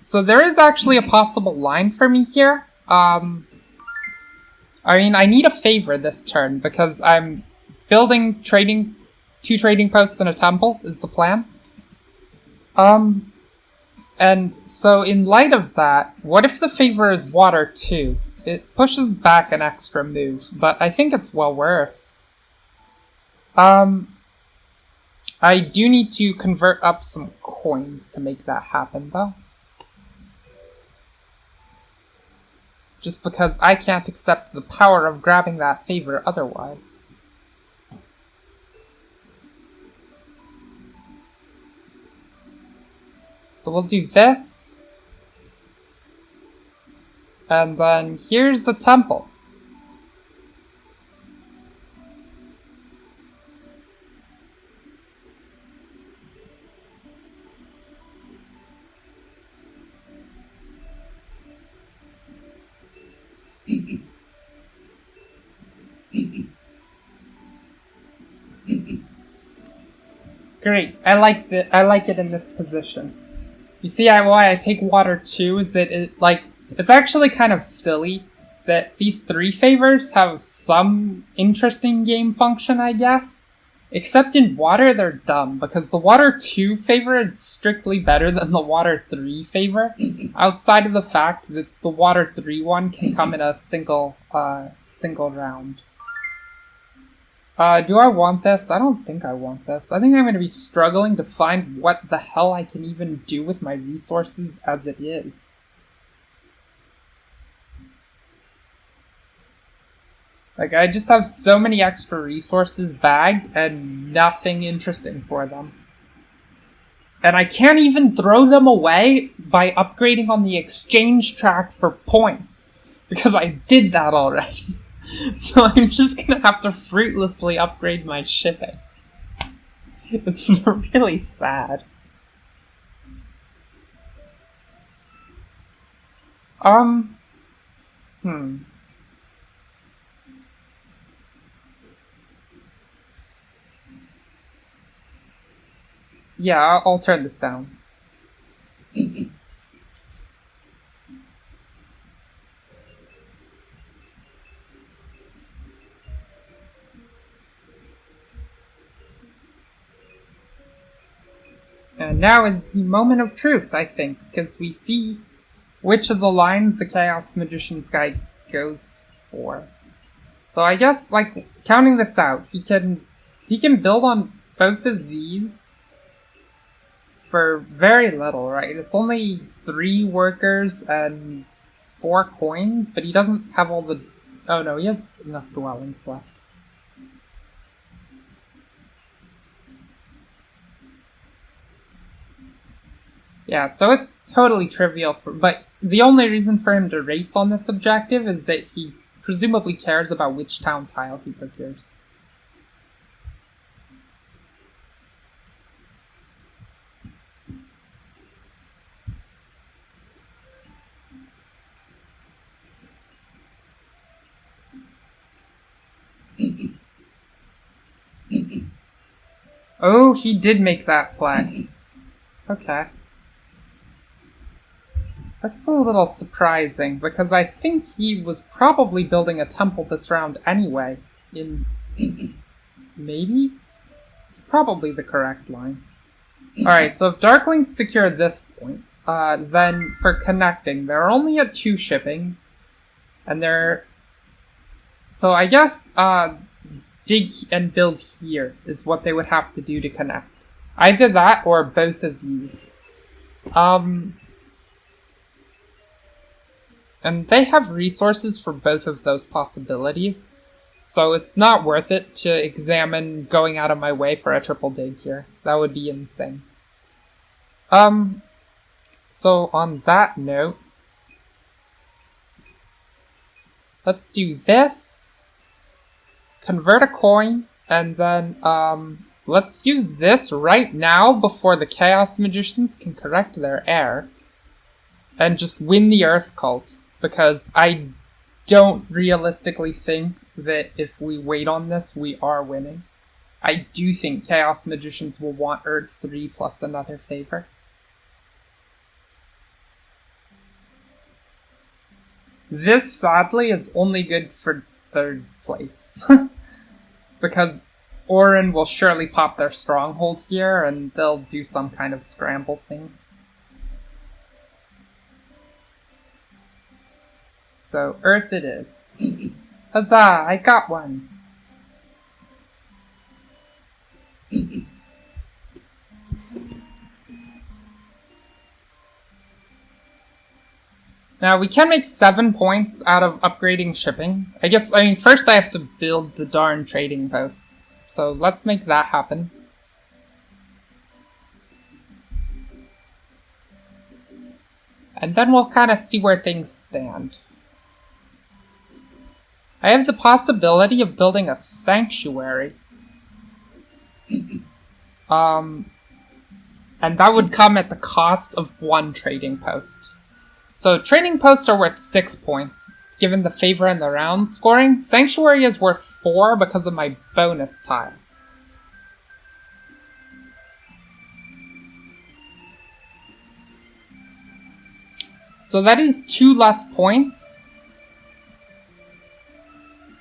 S1: So there is actually a possible line for me here. I mean, I need a favor this turn, because I'm building 2 trading posts and a temple, is the plan. And so in light of that, what if the favor is water 2? It pushes back an extra move, but I think it's well worth. I do need to convert up some coins to make that happen, though. Just because I can't accept the power of grabbing that favor otherwise. So we'll do this. And then here's the temple. Great. I like it in this position. You see why I take water too is that it's actually kind of silly that these 3 favors have some interesting game function, I guess. Except in water, they're dumb, because the water 2 favor is strictly better than the water 3 favor, outside of the fact that the water 3 one can come in a single round. Do I want this? I don't think I want this. I think I'm going to be struggling to find what the hell I can even do with my resources as it is. Like, I just have so many extra resources bagged and nothing interesting for them. And I can't even throw them away by upgrading on the exchange track for points, because I did that already. So I'm just gonna have to fruitlessly upgrade my shipping. It's really sad. Yeah, I'll turn this down. And now is the moment of truth, I think, because we see which of the lines the Chaos Magician's guy goes for. Though I guess, like, counting this out, he can build on both of these for very little, right? It's only 3 workers and 4 coins, but he doesn't have all the... Oh no, he has enough dwellings left. Yeah, so it's totally trivial but the only reason for him to race on this objective is that he presumably cares about which town tile he procures. Oh, he did make that play. Okay. That's a little surprising, because I think he was probably building a temple this round anyway. Maybe? It's probably the correct line. Alright, so if Darklings secure this point, then for connecting, they're only at 2 shipping, and they're... So I guess, dig and build here is what they would have to do to connect. Either that or both of these. And they have resources for both of those possibilities, so it's not worth it to examine going out of my way for a triple dig here. That would be insane. So on that note, let's do this, convert a coin, and then, let's use this right now before the Chaos Magicians can correct their error, and just win the Earth Cult. Because I don't realistically think that if we wait on this, we are winning. I do think Chaos Magicians will want Earth 3 plus another favor. This, sadly, is only good for 3rd place. Because Orin will surely pop their stronghold here, and they'll do some kind of scramble thing. So, Earth it is. Huzzah! I got one! Now, we can make 7 points out of upgrading shipping. First I have to build the darn trading posts. So, let's make that happen. And then we'll kind of see where things stand. I have the possibility of building a sanctuary. And that would come at the cost of 1 trading post. So trading posts are worth 6 points. given the favor and the round scoring. Sanctuary is worth 4 because of my bonus tile. So that is 2 less points.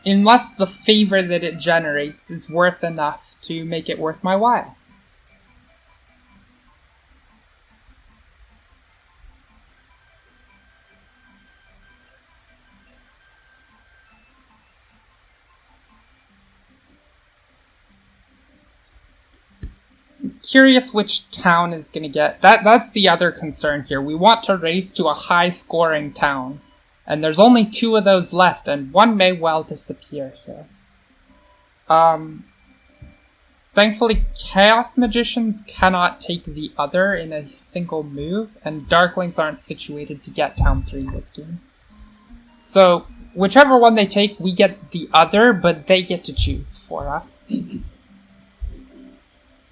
S1: Unless the favor that it generates is worth enough to make it worth my while. Curious which town is going to get... That's the other concern here. We want to race to a high-scoring town. And there's only 2 of those left, and one may well disappear here. Thankfully, Chaos Magicians cannot take the other in a single move, and Darklings aren't situated to get Town 3 this game. So, whichever one they take, we get the other, but they get to choose for us.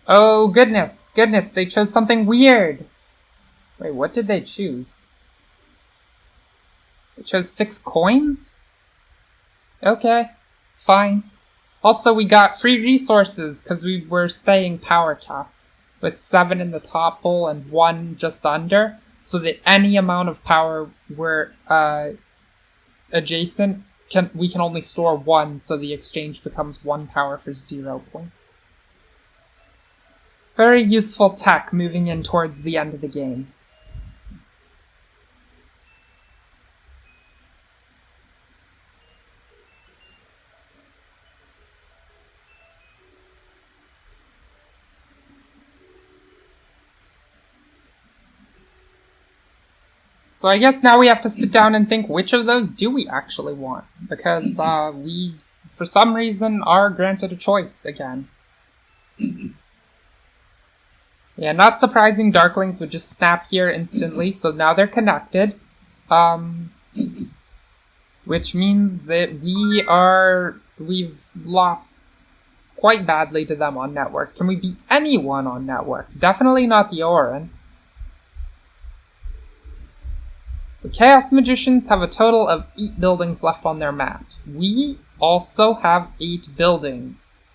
S1: Oh, goodness, they chose something weird. Wait, what did they choose? They chose 6 coins? Okay, fine. Also, we got free resources because we were staying power capped, with 7 in the top bowl and 1 just under, so that any amount of power we're adjacent, we can only store 1, so the exchange becomes 1 power for 0 points. Very useful tech moving in towards the end of the game. So I guess now we have to sit down and think which of those do we actually want, because we, for some reason, are granted a choice again. Yeah, not surprising Darklings would just snap here instantly, so now they're connected. Which means that we've lost quite badly to them on network. Can we beat anyone on network? Definitely not the Orin. So Chaos Magicians have a total of 8 buildings left on their mat. We also have 8 buildings.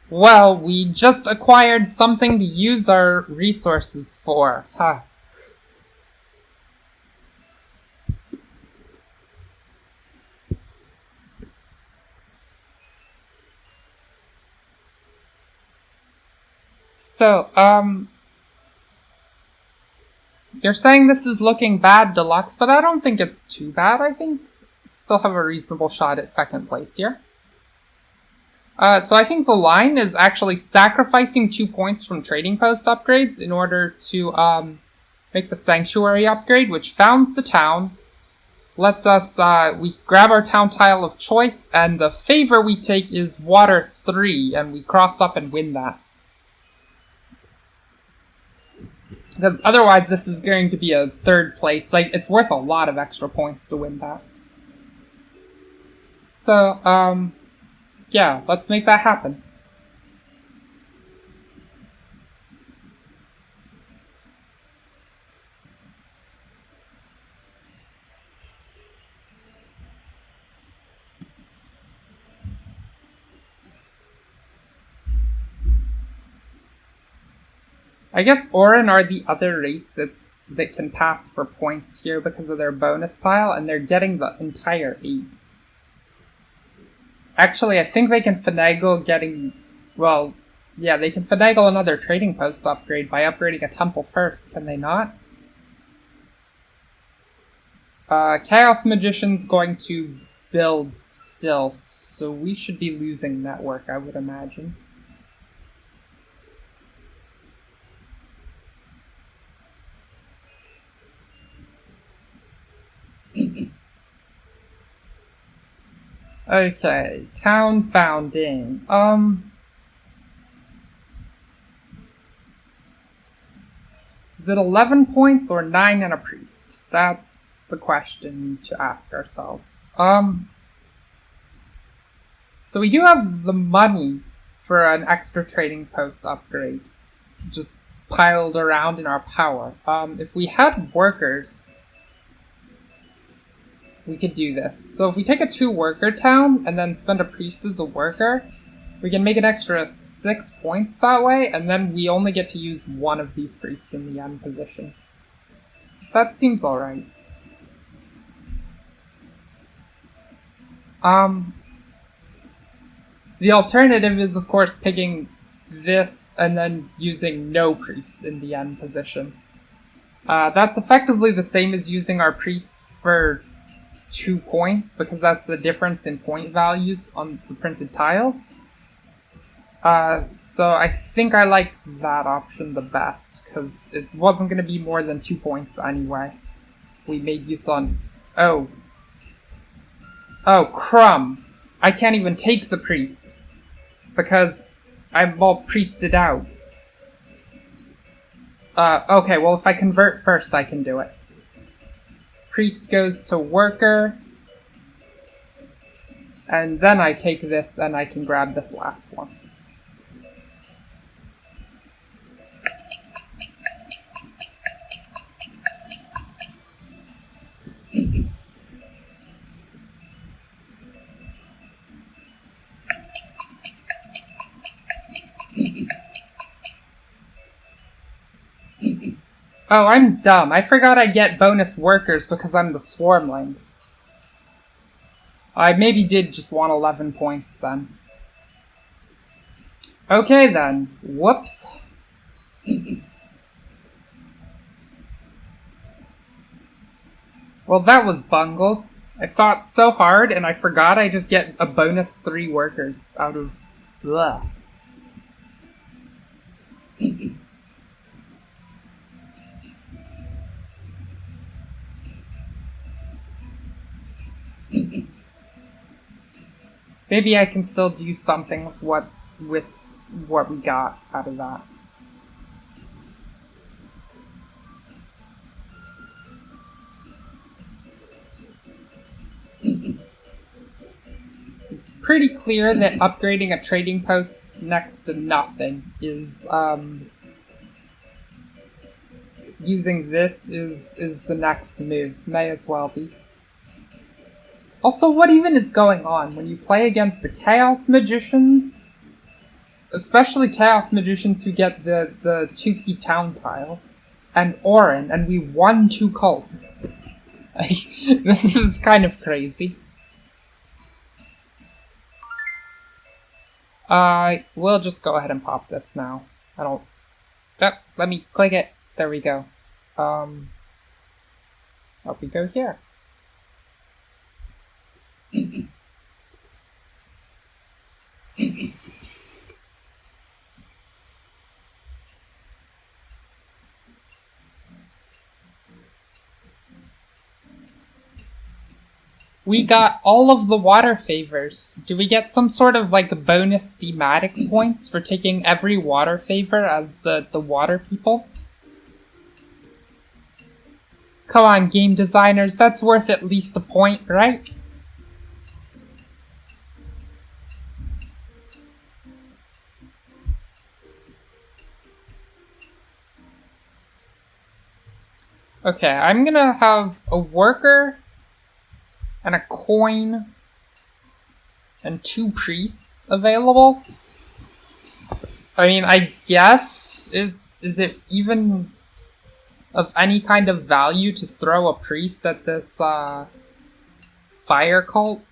S1: Well, we just acquired something to use our resources for. Huh. So, you're saying this is looking bad, Deluxe, but I don't think it's too bad. I think we still have a reasonable shot at 2nd place here. So I think the line is actually sacrificing 2 points from trading post upgrades in order to make the Sanctuary upgrade, which founds the town, lets us, we grab our town tile of choice, and the favor we take is Water 3, and we cross up and win that. Because otherwise this is going to be a 3rd place. Like, it's worth a lot of extra points to win that. So, yeah, let's make that happen. I guess Orin are the other race that can pass for points here because of their bonus tile, and they're getting the entire 8. Actually, I think they can finagle getting... Well, yeah, they can finagle another trading post upgrade by upgrading a temple first, can they not? Chaos Magician's going to build still, so we should be losing network, I would imagine. Okay, town founding. Is it 11 points or 9 and a priest? That's the question to ask ourselves. So we do have the money for an extra trading post upgrade, just piled around in our power. If we had workers... we could do this. So if we take a 2-worker town and then spend a priest as a worker, we can make an extra 6 points that way, and then we only get to use one of these priests in the end position. That seems alright. The alternative is, of course, taking this and then using no priests in the end position. That's effectively the same as using our priest for 2 points, because that's the difference in point values on the printed tiles. So I think I like that option the best, because it wasn't going to be more than 2 points anyway. We made use on... Oh, crumb! I can't even take the priest, because I'm all priested out. Okay, well if I convert first I can do it. Priest goes to worker, and then I take this and I can grab this last one. Oh, I'm dumb. I forgot I get bonus workers because I'm the Swarmlings. I maybe did just want 11 points then. Okay then. Whoops. Well, that was bungled. I thought so hard and I forgot I just get a bonus 3 workers out of... Blah. Maybe I can still do something with what we got out of that. It's pretty clear that upgrading a trading post next to nothing is, using this is the next move. May as well be. Also, what even is going on when you play against the Chaos Magicians? Especially Chaos Magicians who get the 2-key town tile. And Orin, and we won 2 cults. This is kind of crazy. We'll just go ahead and pop this now. I don't... Oh, let me click it. There we go. Up we go here. We got all of the water favors. Do we get some sort of like bonus thematic points for taking every water favor as the water people? Come on, game designers, that's worth at least a point, right? Okay, I'm gonna have a worker and a coin and 2 priests available. I mean, I guess is it even of any kind of value to throw a priest at this fire cult?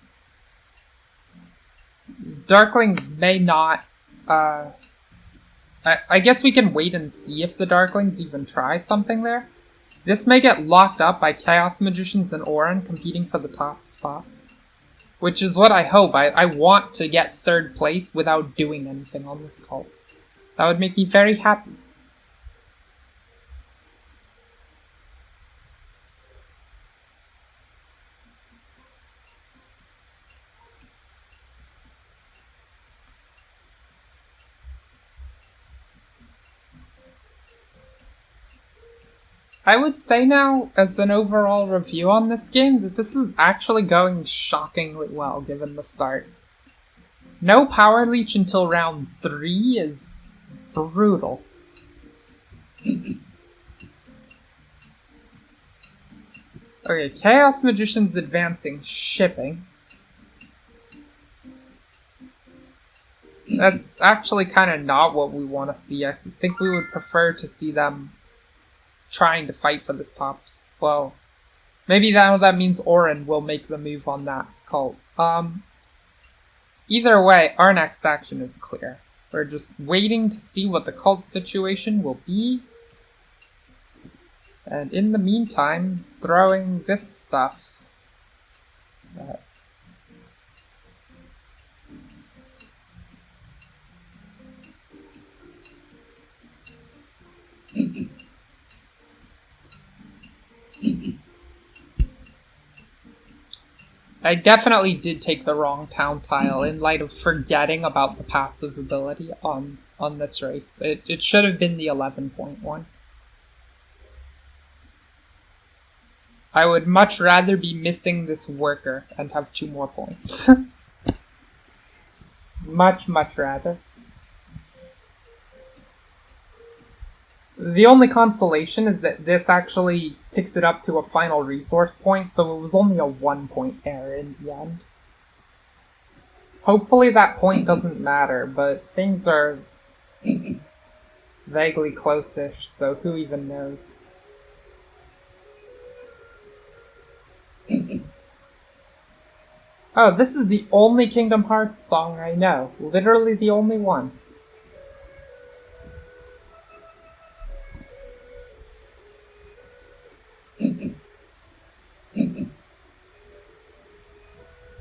S1: Darklings may not. I guess we can wait and see if the Darklings even try something there. This may get locked up by Chaos Magicians and Orin competing for the top spot. Which is what I hope. I want to get 3rd place without doing anything on this cult. That would make me very happy. I would say now, as an overall review on this game, that this is actually going shockingly well, given the start. No Power Leech until round 3 is brutal. Okay, Chaos Magician's advancing shipping. That's actually kind of not what we want to see. I think we would prefer to see them trying to fight for this top. Well, maybe that means Orin will make the move on that cult. Either way, our next action is clear. We're just waiting to see what the cult situation will be. And in the meantime, throwing this stuff. I definitely did take the wrong town tile in light of forgetting about the passive ability on this race. It should have been the 11.1. I would much rather be missing this worker and have 2 more points. Much rather. The only consolation is that this actually ticks it up to a final resource point, so it was only a 1-point error in the end. Hopefully that point doesn't matter, but things are vaguely close-ish, so who even knows. Oh, this is the only Kingdom Hearts song I know. Literally the only one.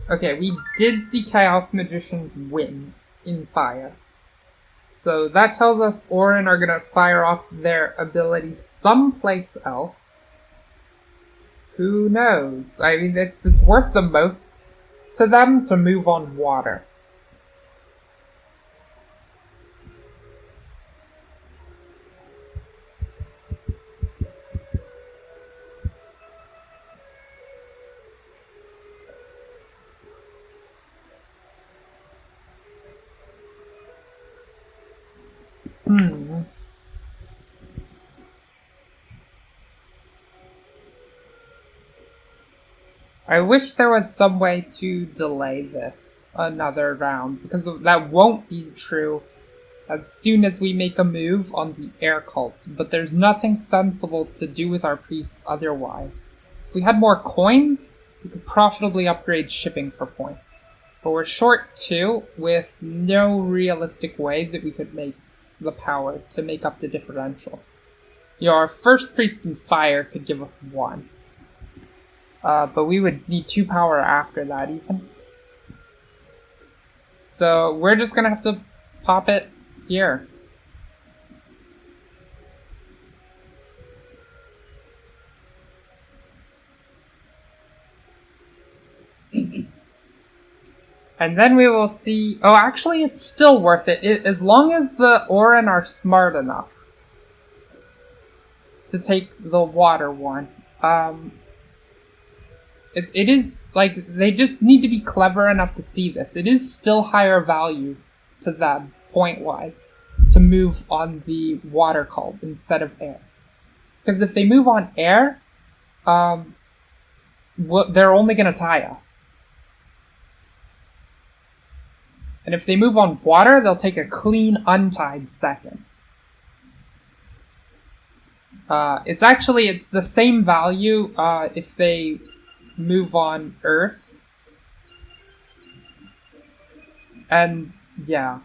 S1: Okay, we did see Chaos Magicians win in fire. So that tells us Orin are gonna fire off their ability someplace else. Who knows? I mean, it's worth the most to them to move on water. I wish there was some way to delay this another round, because that won't be true as soon as we make a move on the air cult, but there's nothing sensible to do with our priests otherwise. If we had more coins, we could profitably upgrade shipping for points. But we're short 2, with no realistic way that we could make the power to make up the differential. You know, our first priest in fire could give us 1. But we would need 2 power after that even. So we're just gonna have to pop it here. And then we will see... Oh, actually, it's still worth it. As long as the Orin are smart enough to take the water one. It is, like, they just need to be clever enough to see this. It is still higher value to them, point-wise, to move on the water cult instead of air. Because if they move on air, they're only going to tie us. And if they move on water, they'll take a clean, untied second. It's the same value if they move on Earth. And, yeah.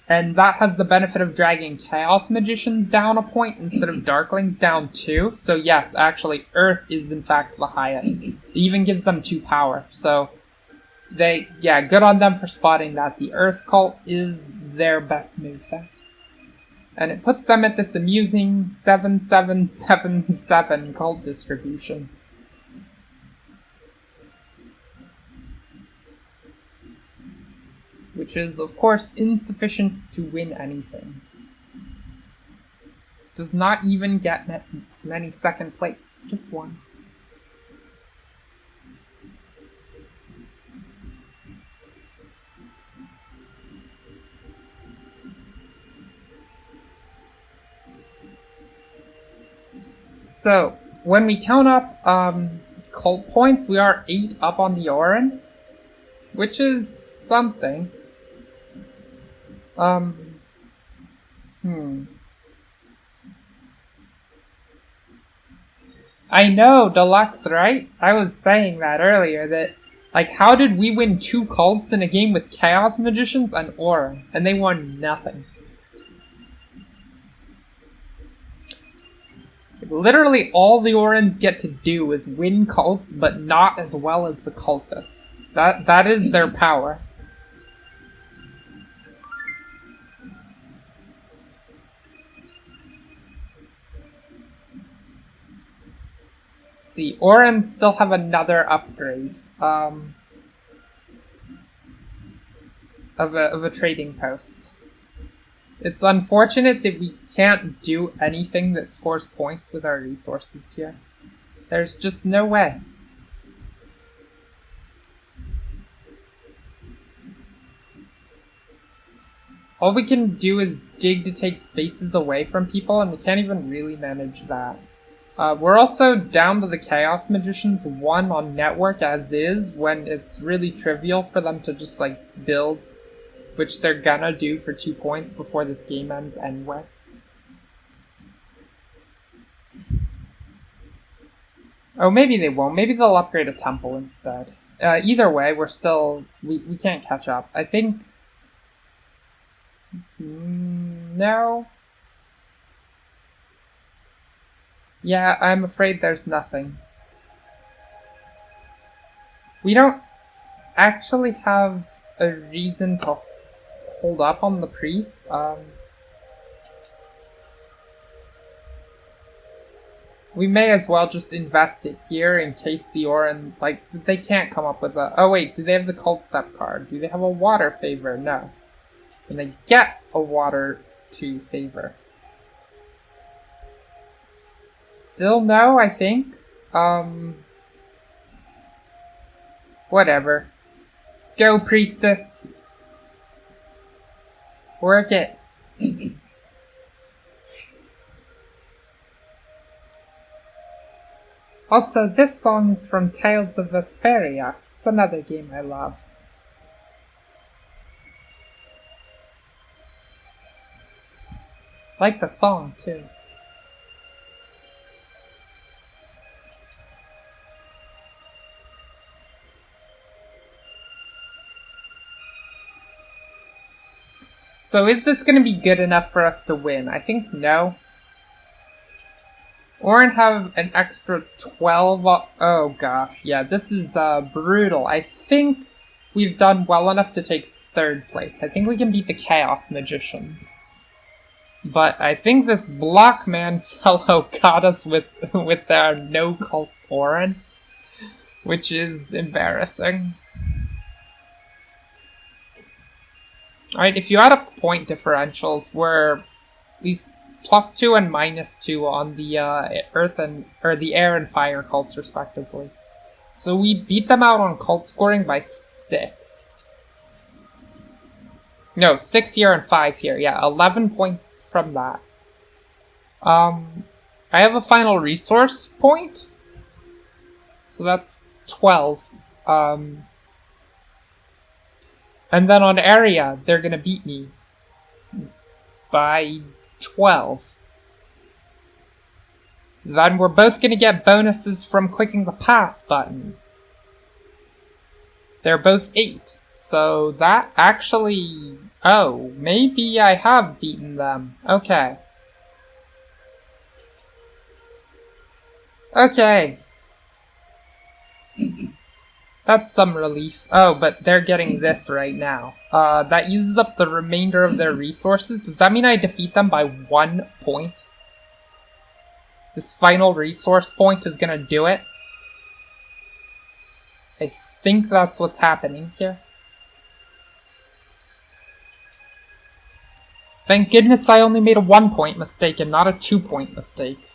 S1: And that has the benefit of dragging Chaos Magicians down a point instead of Darklings down 2. So yes, actually, Earth is in fact the highest. It even gives them 2 power, so... good on them for spotting that. The Earth cult is their best move there. And it puts them at this amusing 7777 cult distribution. Which is, of course, insufficient to win anything. Does not even get many second place, just 1. So, when we count up cult points, we are 8 up on the Orin, which is something. I know, Deluxe, right? I was saying that earlier, that, like, how did we win 2 cults in a game with Chaos Magicians and Orin, and they won nothing? Literally all the Orins get to do is win cults, but not as well as the cultists. That is their power. See, Orins still have another upgrade of a trading post. It's unfortunate that we can't do anything that scores points with our resources here. There's just no way. All we can do is dig to take spaces away from people, and we can't even really manage that. We're also down to the Chaos Magicians 1 on network as is, when it's really trivial for them to just, like, build, which they're gonna do for 2 points before this game ends anyway. Oh, maybe they won't. Maybe they'll upgrade a temple instead. Either way, we're still... We can't catch up. I think... No. Yeah, I'm afraid there's nothing. We don't actually have a reason to hold up on the priest. We may as well just invest it here in case the Orin, like, they can't come up with a... Oh wait, do they have the cult step card? Do they have a water favor? No. Can they get a water 2 favor? Still no, I think. Whatever. Go, priestess. Work it. Also, this song is from Tales of Vesperia. It's another game I love. Like the song, too. So is this going to be good enough for us to win? I think no. Orin have an extra 12... Oh gosh, yeah, this is brutal. I think we've done well enough to take 3rd place. I think we can beat the Chaos Magicians. But I think this Blockman fellow got us with their no cults Orin, which is embarrassing. Alright, if you add up point differentials, we're these +2 and -2 on the the air and fire cults respectively. So we beat them out on cult scoring by 6. No, 6 here and 5 here. Yeah, 11 points from that. I have a final resource point, so that's 12. And then on area, they're gonna beat me by 12. Then we're both gonna get bonuses from clicking the pass button. They're both 8. So that actually... Oh, maybe I have beaten them. Okay. Okay. That's some relief. Oh, but they're getting this right now. That uses up the remainder of their resources. Does that mean I defeat them by 1 point? This final resource point is gonna do it? I think that's what's happening here. Thank goodness I only made a 1-point mistake and not a 2-point mistake.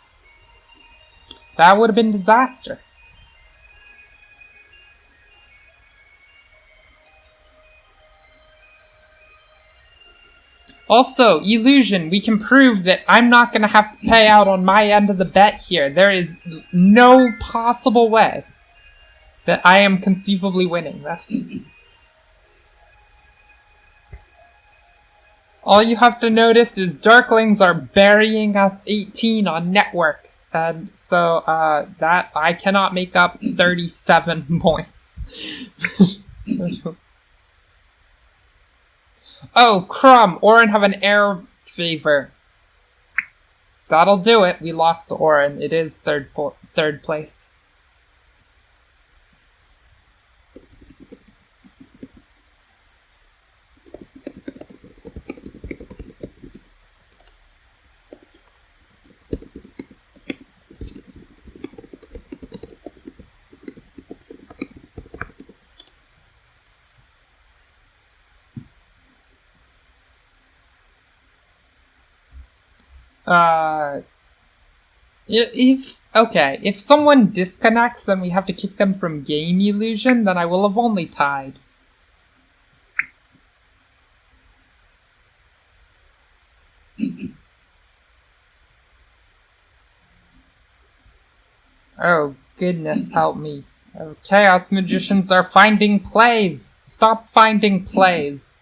S1: That would have been disaster. Also, Illusion, we can prove that I'm not gonna have to pay out on my end of the bet here. There is no possible way that I am conceivably winning this. All you have to notice is Darklings are burying us 18 on network. And so, that, I cannot make up 37 points. Oh, crumb! Orin have an air favor. That'll do it. We lost to Orin. It is third place. If someone disconnects, then we have to kick them from game Illusion, then I will have only tied. Oh, goodness help me. Oh, Chaos Magicians are finding plays! Stop finding plays!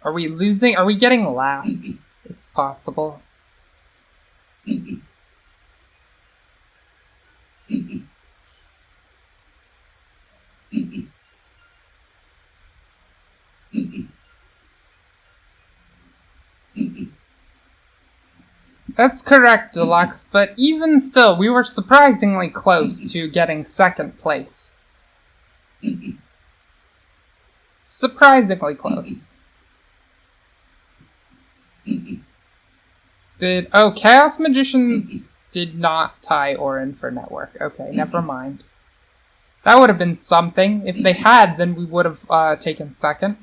S1: Are we losing? Are we getting last? It's possible. That's correct, Deluxe, but even still, we were surprisingly close to getting second place. Surprisingly close. Chaos Magicians did not tie Orin for network. Okay, never mind. That would have been something. If they had, then we would have taken second.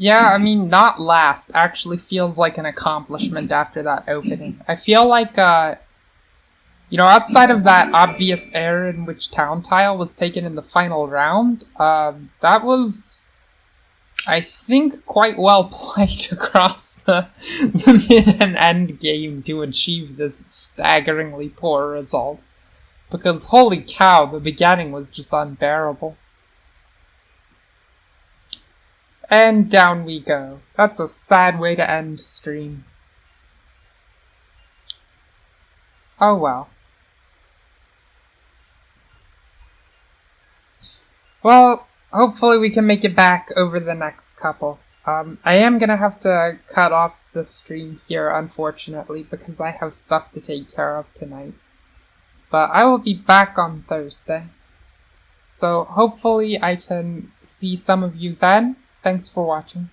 S1: Yeah, I mean, not last actually feels like an accomplishment after that opening. I feel like, outside of that obvious error in which Town Tile was taken in the final round, that was, I think, quite well played across the mid and end game to achieve this staggeringly poor result. Because, holy cow, the beginning was just unbearable. And down we go. That's a sad way to end stream. Oh well. Well, hopefully we can make it back over the next couple. I am gonna have to cut off the stream here, unfortunately, because I have stuff to take care of tonight. But I will be back on Thursday. So hopefully I can see some of you then. Thanks for watching.